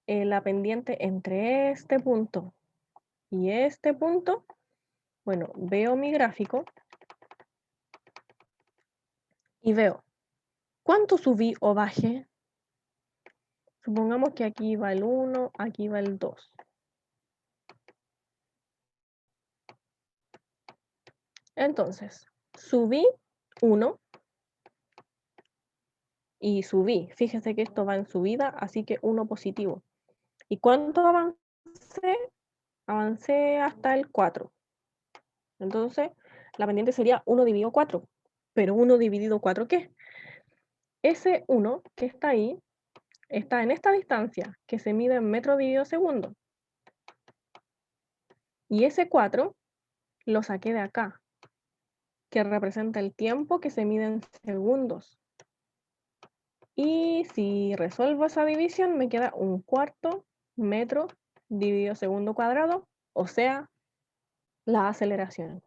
la pendiente entre este punto y este punto, bueno, veo mi gráfico y veo cuánto subí o bajé. Supongamos que aquí va el 1, aquí va el 2. Entonces, subí 1 y subí. Fíjese que esto va en subida, así que 1 positivo. ¿Y cuánto avancé? Avancé hasta el 4. Entonces, la pendiente sería 1 dividido 4. Pero 1 dividido 4, ¿qué? Ese 1 que está ahí está en esta distancia, que se mide en metro dividido segundo. Y ese 4 lo saqué de acá, que representa el tiempo que se mide en segundos. Y si resuelvo esa división, me queda 1/4 metro dividido segundo cuadrado, o sea, la aceleración,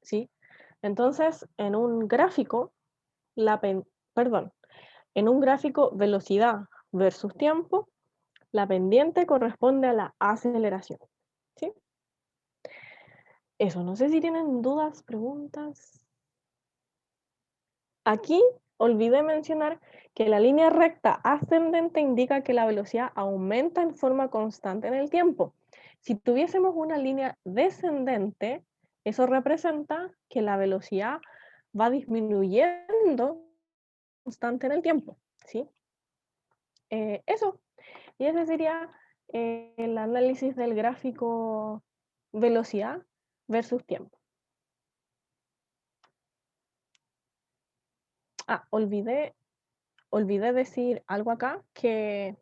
¿sí? Entonces, en un gráfico, en un gráfico velocidad versus tiempo, la pendiente corresponde a la aceleración, ¿sí? Eso, no sé si tienen dudas, preguntas. Aquí olvidé mencionar que la línea recta ascendente indica que la velocidad aumenta en forma constante en el tiempo. Si tuviésemos una línea descendente, eso representa que la velocidad va disminuyendo constante en el tiempo, ¿sí? Eso, y ese sería el análisis del gráfico velocidad versus tiempo. Ah, olvidé decir algo acá que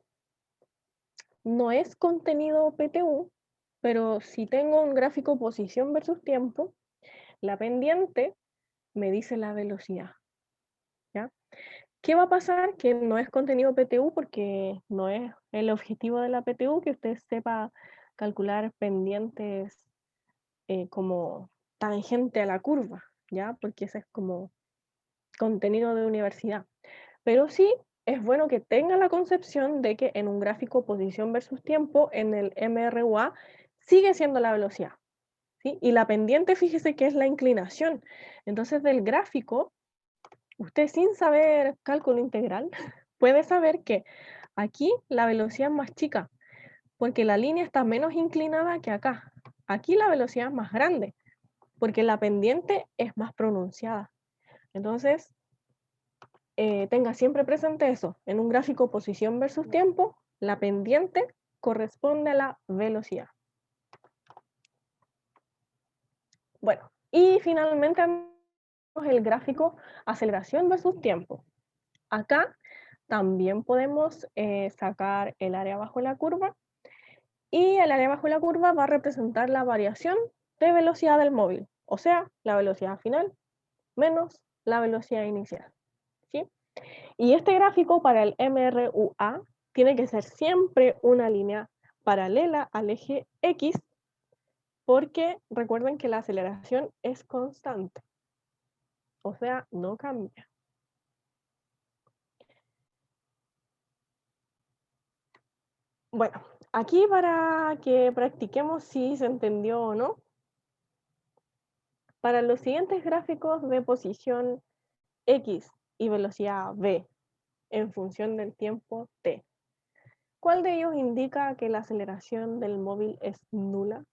no es contenido PTU, pero si tengo un gráfico posición versus tiempo, la pendiente me dice la velocidad, ¿ya? ¿Qué va a pasar? Que no es contenido PTU porque no es el objetivo de la PTU que usted sepa calcular pendientes como tangente a la curva, ¿ya? Porque ese es como contenido de universidad. Pero sí es bueno que tenga la concepción de que en un gráfico posición versus tiempo, en el MRUA, sigue siendo la velocidad, ¿sí? Y la pendiente, fíjese que es la inclinación. Entonces, del gráfico, usted sin saber cálculo integral, puede saber que aquí la velocidad es más chica, porque la línea está menos inclinada que acá. Aquí la velocidad es más grande, porque la pendiente es más pronunciada. Entonces, tenga siempre presente eso. En un gráfico posición versus tiempo, la pendiente corresponde a la velocidad. Bueno, y finalmente el gráfico aceleración versus tiempo. Acá también podemos sacar el área bajo la curva, y el área bajo la curva va a representar la variación de velocidad del móvil, o sea, la velocidad final menos la velocidad inicial, ¿sí? Y este gráfico para el MRUA tiene que ser siempre una línea paralela al eje X, porque recuerden que la aceleración es constante, o sea, no cambia. Bueno, aquí para que practiquemos si se entendió o no, para los siguientes gráficos de posición X y velocidad v en función del tiempo t, ¿cuál de ellos indica que la aceleración del móvil es nula?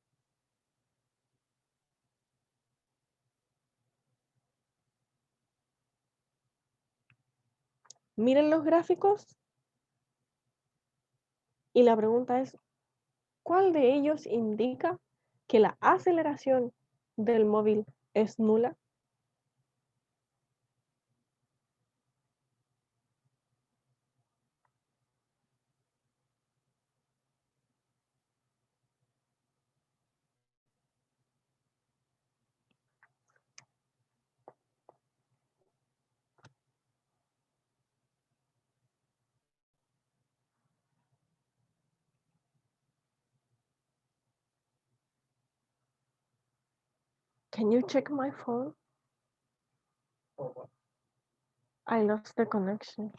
Miren los gráficos y la pregunta es, ¿cuál de ellos indica que la aceleración del móvil es nula? Can you check my phone? I lost the connection.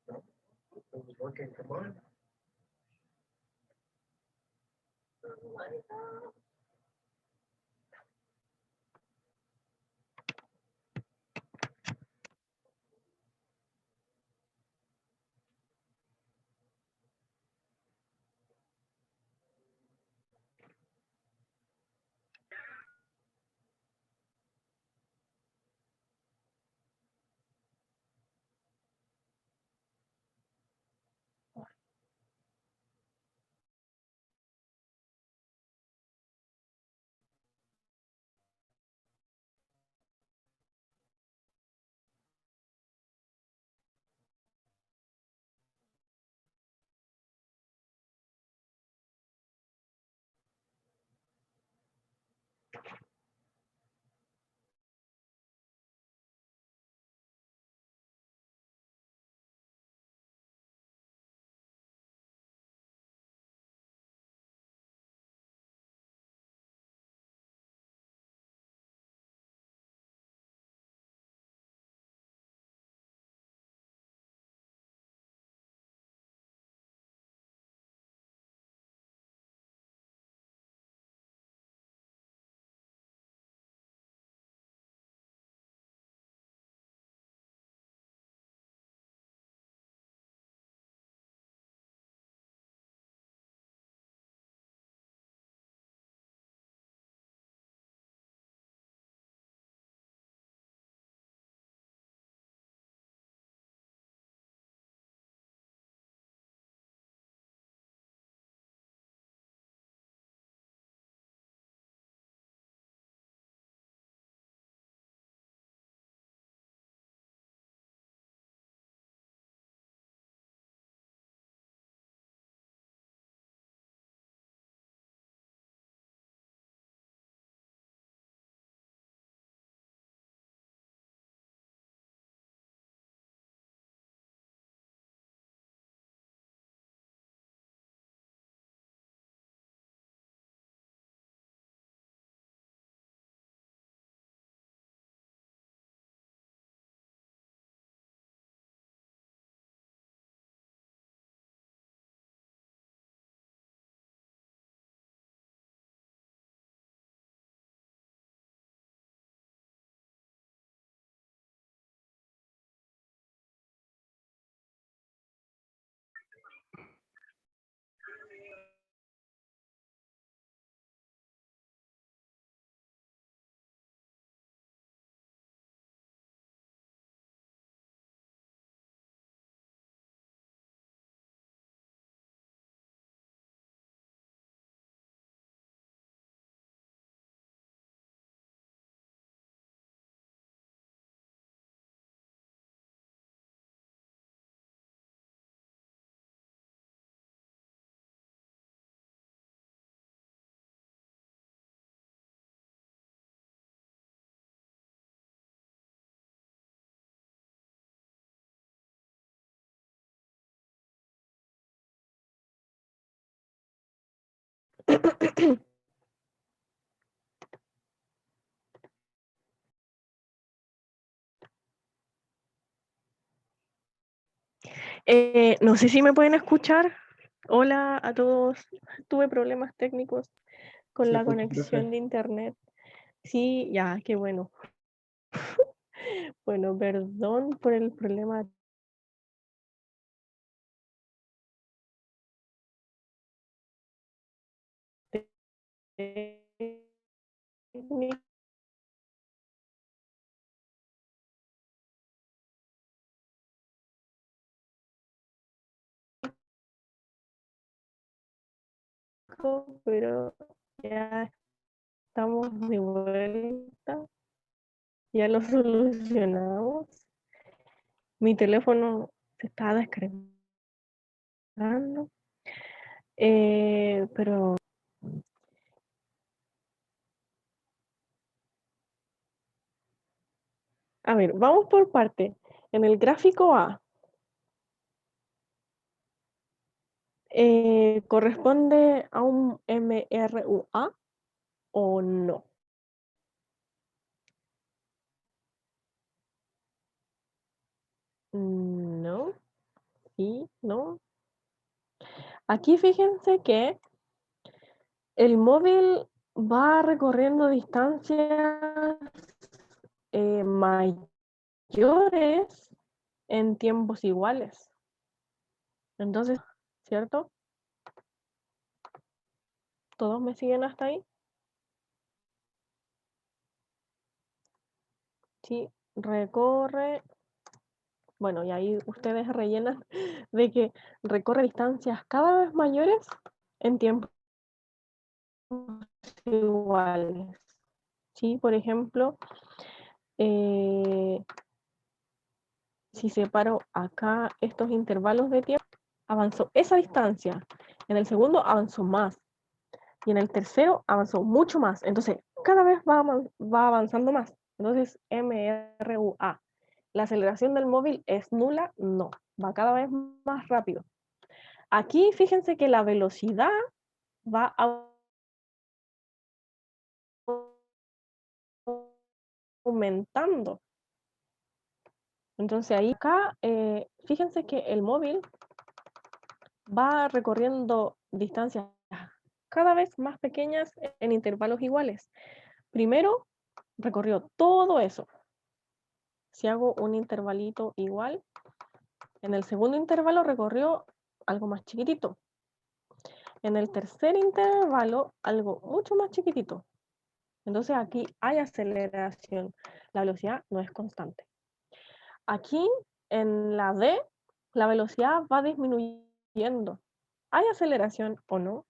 It was working for mine. No sé si me pueden escuchar. Hola a todos. Tuve problemas técnicos con Se la escucha, conexión profe. de internet. Sí, ya, qué bueno. Bueno, perdón por el problema técnico. Pero ya estamos de vuelta. Ya lo solucionamos. Mi teléfono se está descargando. Pero a ver, vamos por parte. En el gráfico A, ¿corresponde a un MRUA o no? No, sí, no. Aquí fíjense que el móvil va recorriendo distancias mayores en tiempos iguales. Entonces, ¿cierto? ¿Todos me siguen hasta ahí? Sí, recorre, bueno, y ahí ustedes rellenan de que recorre distancias cada vez mayores en tiempos iguales. Sí, por ejemplo, si separo acá estos intervalos de tiempo, avanzó esa distancia. En el segundo avanzó más. Y en el tercero avanzó mucho más. Entonces, cada vez va avanzando más. Entonces, MRUA. ¿La aceleración del móvil es nula? No. Va cada vez más rápido. Aquí fíjense que la velocidad va aumentando. Entonces ahí acá, fíjense que el móvil va recorriendo distancias cada vez más pequeñas en intervalos iguales. Primero recorrió todo eso. Si hago un intervalito igual, en el segundo intervalo recorrió algo más chiquitito. En el tercer intervalo, algo mucho más chiquitito. Entonces aquí hay aceleración. La velocidad no es constante. Aquí en la D, la velocidad va disminuyendo. ¿Hay aceleración o no?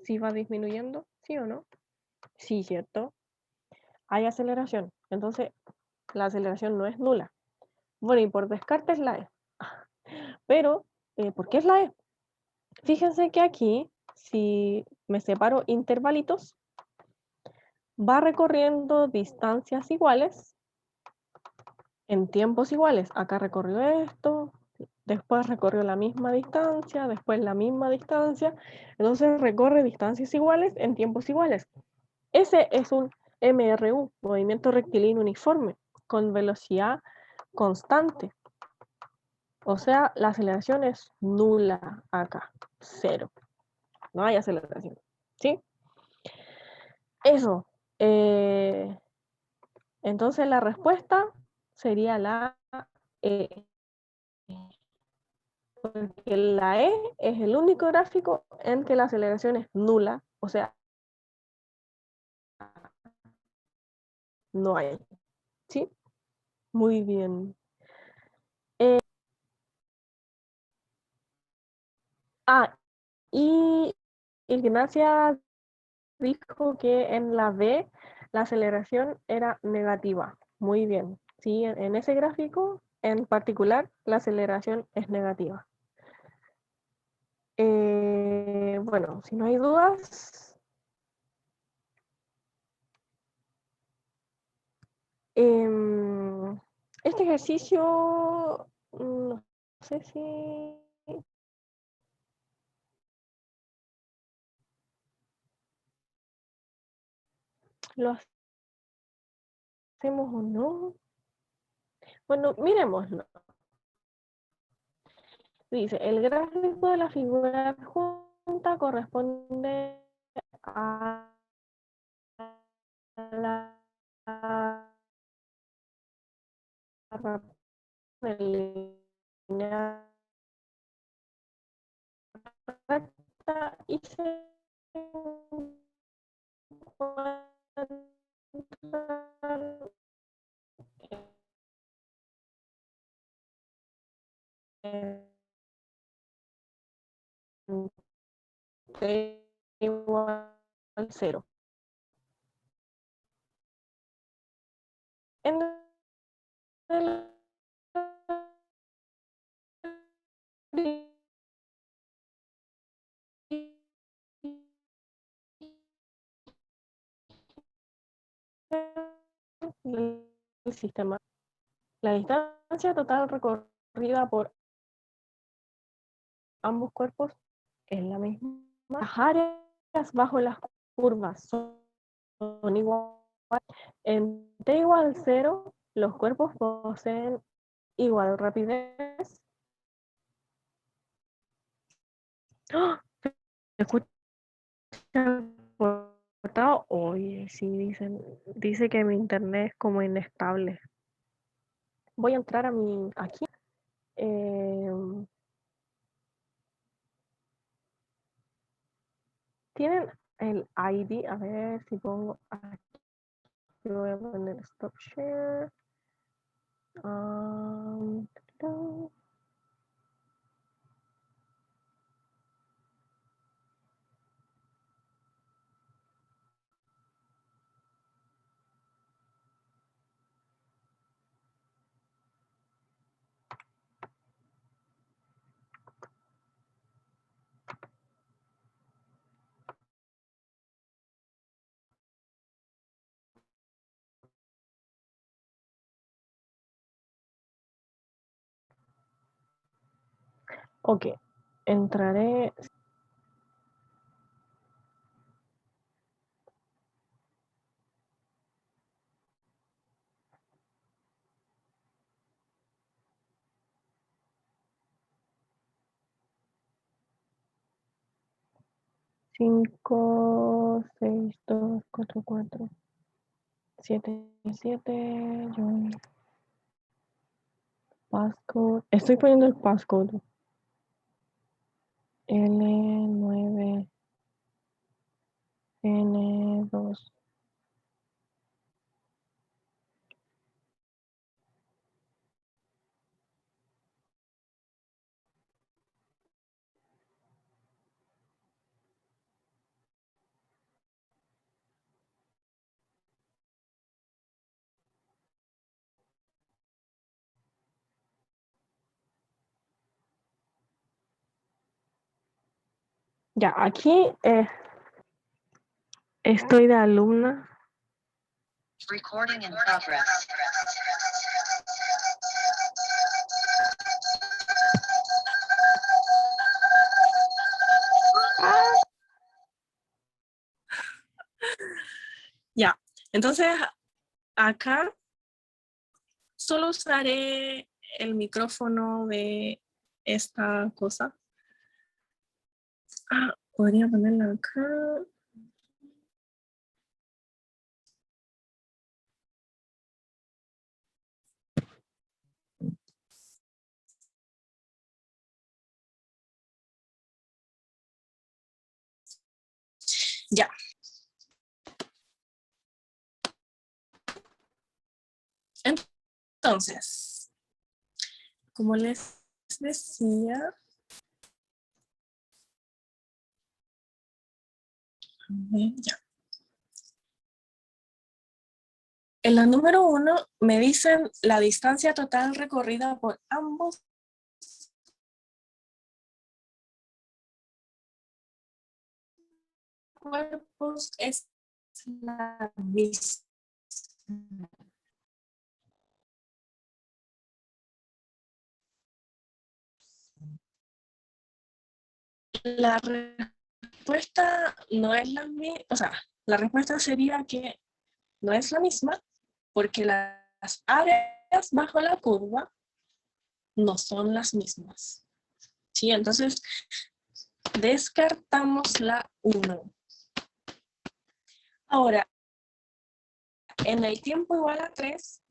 ¿Sí va disminuyendo? ¿Sí o no? Sí, ¿cierto? Hay aceleración. Entonces, la aceleración no es nula. Bueno, y por descarte es la E. Pero, ¿por qué es la E? Fíjense que aquí, si me separo intervalitos, va recorriendo distancias iguales en tiempos iguales. Acá recorrió esto, después recorrió la misma distancia, después la misma distancia. Entonces recorre distancias iguales en tiempos iguales. Ese es un MRU, movimiento rectilíneo uniforme, con velocidad constante. O sea, la aceleración es nula acá, cero. No hay aceleración, ¿sí? Eso. Entonces la respuesta sería la E. Porque la E es el único gráfico en que la aceleración es nula, o sea, no hay. ¿Sí? Muy bien. Y Ignacia dijo que en la B la aceleración era negativa. Muy bien. Sí, en ese gráfico en particular la aceleración es negativa. Bueno, si no hay dudas, este ejercicio, no sé si ¿Lo hacemos o no? Bueno, miremoslo. Dice, el gráfico de la figura adjunta corresponde a la línea recta y se encuentra en t igual al 0. En el del sistema, la distancia total recorrida por ambos cuerpos es la misma. Las áreas bajo las curvas son iguales. En t igual 0, los cuerpos poseen igual rapidez. ¡Oh! ¿Se escucha cortado? Oye, sí, dice que mi internet es como inestable. Voy a entrar a mi aquí. Tienen el ID, a ver si pongo aquí, voy a poner stop share. Ok, entraré. Cinco, 6, 2, 4, 4, 7, 7. Passcode. Estoy poniendo el passcode. L9, N2. Ya, aquí estoy de alumna. Recording in progress. Ya, entonces acá solo usaré el micrófono de esta cosa. Podría ponerla acá. Ya. Entonces, como les decía, ya. En la número 1 me dicen la distancia total recorrida por ambos cuerpos es la misma. La respuesta no es la misma, o sea, la respuesta sería que no es la misma porque las áreas bajo la curva no son las mismas. ¿Sí? Entonces, descartamos la 1. Ahora, en el tiempo igual a 3,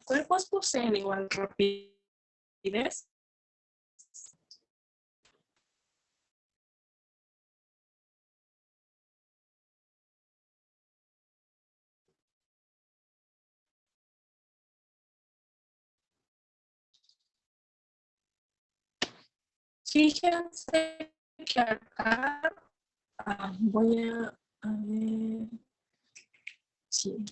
cuerpos poseen igual rapidez. Fíjense que acá voy a ver. Sí.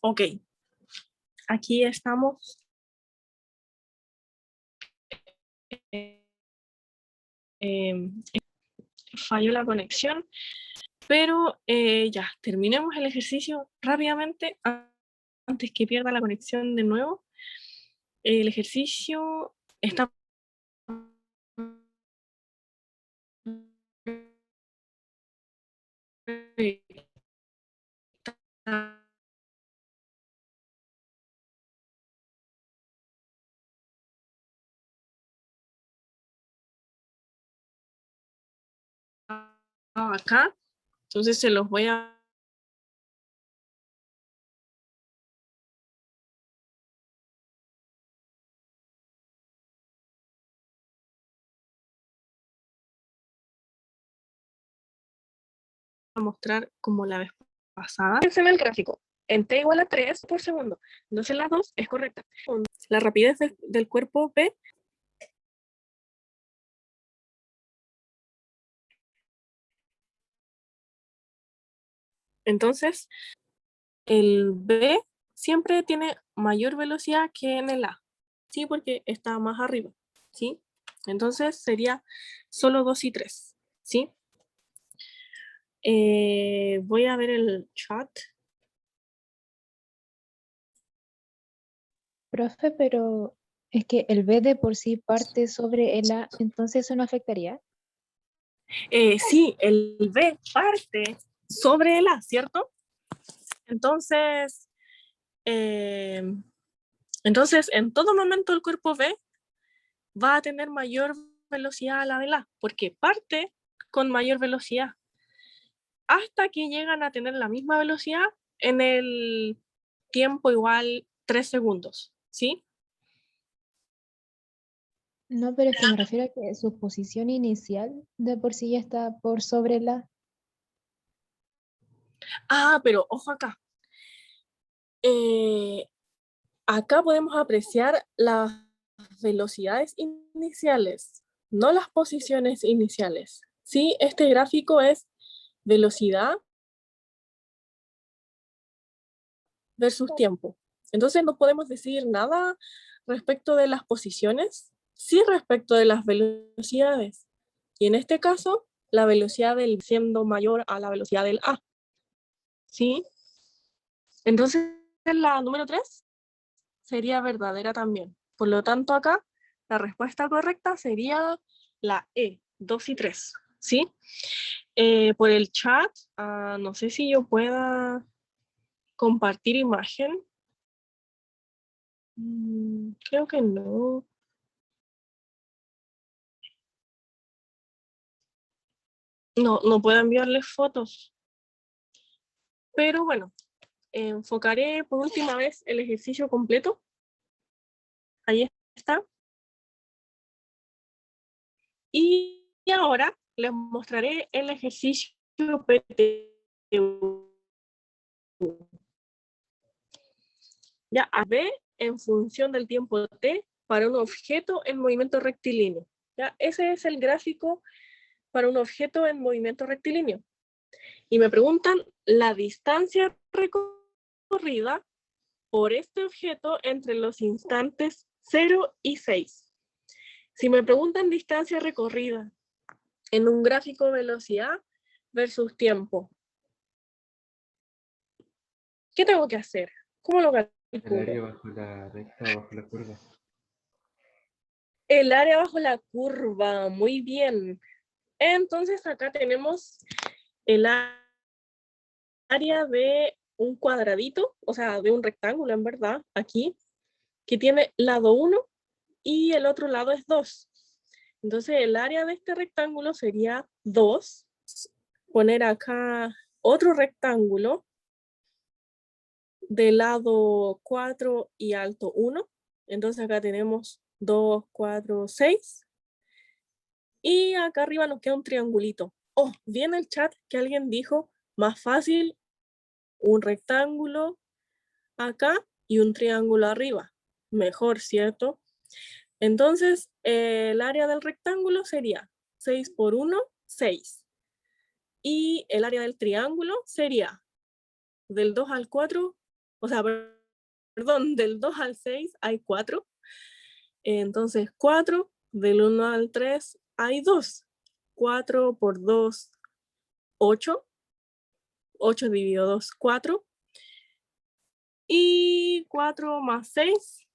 Ok, aquí estamos. Falló la conexión, pero ya, terminemos el ejercicio rápidamente antes que pierda la conexión de nuevo. El ejercicio está acá, entonces se los voy a mostrar como la vez pasada. Fíjense en el gráfico, en t igual a 3 por segundo, entonces la 2 es correcta. La rapidez del cuerpo P entonces el B siempre tiene mayor velocidad que en el A, ¿sí? Porque está más arriba, ¿sí? Entonces sería solo 2 y 3, ¿sí? Voy a ver el chat. Profe, pero es que el B de por sí parte sobre el A, entonces eso no afectaría. Sí, el B parte sobre el A, ¿cierto? Entonces, en todo momento el cuerpo B va a tener mayor velocidad a la del A, porque parte con mayor velocidad, hasta que llegan a tener la misma velocidad en el tiempo igual 3 segundos, ¿sí? No, pero es que me refiero a que su posición inicial de por sí ya está por sobre la. Pero ojo acá. Acá podemos apreciar las velocidades iniciales, no las posiciones iniciales. ¿Sí? Este gráfico es velocidad versus tiempo. Entonces no podemos decir nada respecto de las posiciones, sí respecto de las velocidades. Y en este caso, la velocidad del siendo mayor a la velocidad del A. ¿Sí? Entonces, la número 3 sería verdadera también. Por lo tanto, acá la respuesta correcta sería la E, 2 y 3. ¿Sí? Por el chat, no sé si yo pueda compartir imagen. Creo que no. No puedo enviarles fotos. Pero bueno, enfocaré por última vez el ejercicio completo. Ahí está. Y ahora les mostraré el ejercicio PTU. Ya, A, B en función del tiempo T para un objeto en movimiento rectilíneo. ¿Ya? Ese es el gráfico para un objeto en movimiento rectilíneo. Y me preguntan la distancia recorrida por este objeto entre los instantes 0 y 6. Si me preguntan distancia recorrida en un gráfico velocidad versus tiempo, ¿qué tengo que hacer? ¿Cómo lo calculo? El área bajo la recta o bajo la curva. El área bajo la curva, muy bien. Entonces acá tenemos el área de un cuadradito, o sea, de un rectángulo en verdad, aquí, que tiene lado 1 y el otro lado es 2. Entonces el área de este rectángulo sería 2. Poner acá otro rectángulo de lado 4 y alto 1. Entonces acá tenemos 2, 4, 6. Y acá arriba nos queda un triangulito. Oh, vi en el chat que alguien dijo, más fácil un rectángulo acá y un triángulo arriba. Mejor, ¿cierto? Entonces, el área del rectángulo sería 6 por 1, 6. Y el área del triángulo sería del 2 al 4, o sea, perdón, del 2 al 6 hay 4. Entonces, 4, del 1 al 3 hay 2. 4 por 2, 8. 8 dividido 2, 4. Y 4 más 6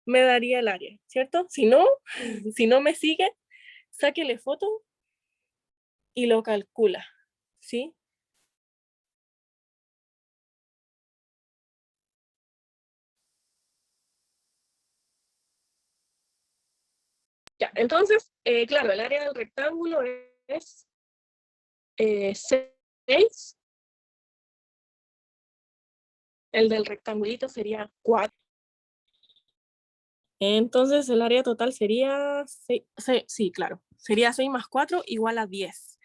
me daría el área, ¿cierto? Si no me sigue, sáquele foto y lo calcula, ¿sí? Ya, entonces, claro, el área del rectángulo es 6. El del rectangulito sería 4. Entonces, el área total sería 6, sí, claro, sería 6 más 4 igual a 10.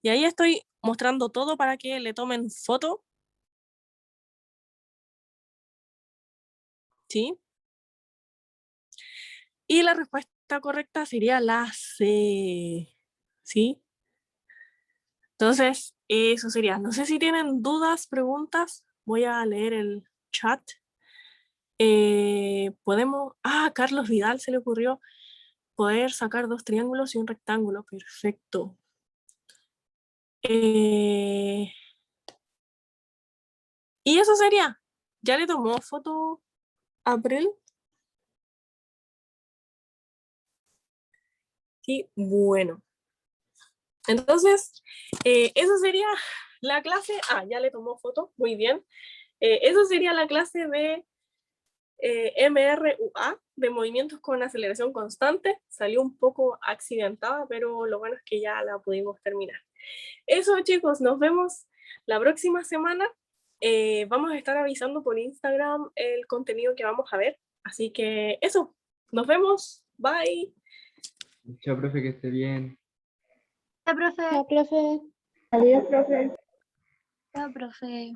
Y ahí estoy mostrando todo para que le tomen foto. ¿Sí? Y la respuesta correcta sería la C. ¿Sí? Entonces, eso sería. No sé si tienen dudas, preguntas. Voy a leer el chat. Podemos... Ah, Carlos Vidal se le ocurrió poder sacar 2 triángulos y un rectángulo. Perfecto. Y eso sería. ¿Ya le tomó foto a April? Sí, bueno. Entonces, eso sería la clase. Ah, ya le tomó foto. Muy bien. Eso sería la clase de MRUA, de movimientos con aceleración constante. Salió un poco accidentada, pero lo bueno es que ya la pudimos terminar. Eso, chicos, nos vemos la próxima semana. Vamos a estar avisando por Instagram el contenido que vamos a ver. Así que eso, nos vemos. Bye. Chao, profe, que esté bien. Chao, profe. Chao, profe. Adiós, profe. Chao, profe.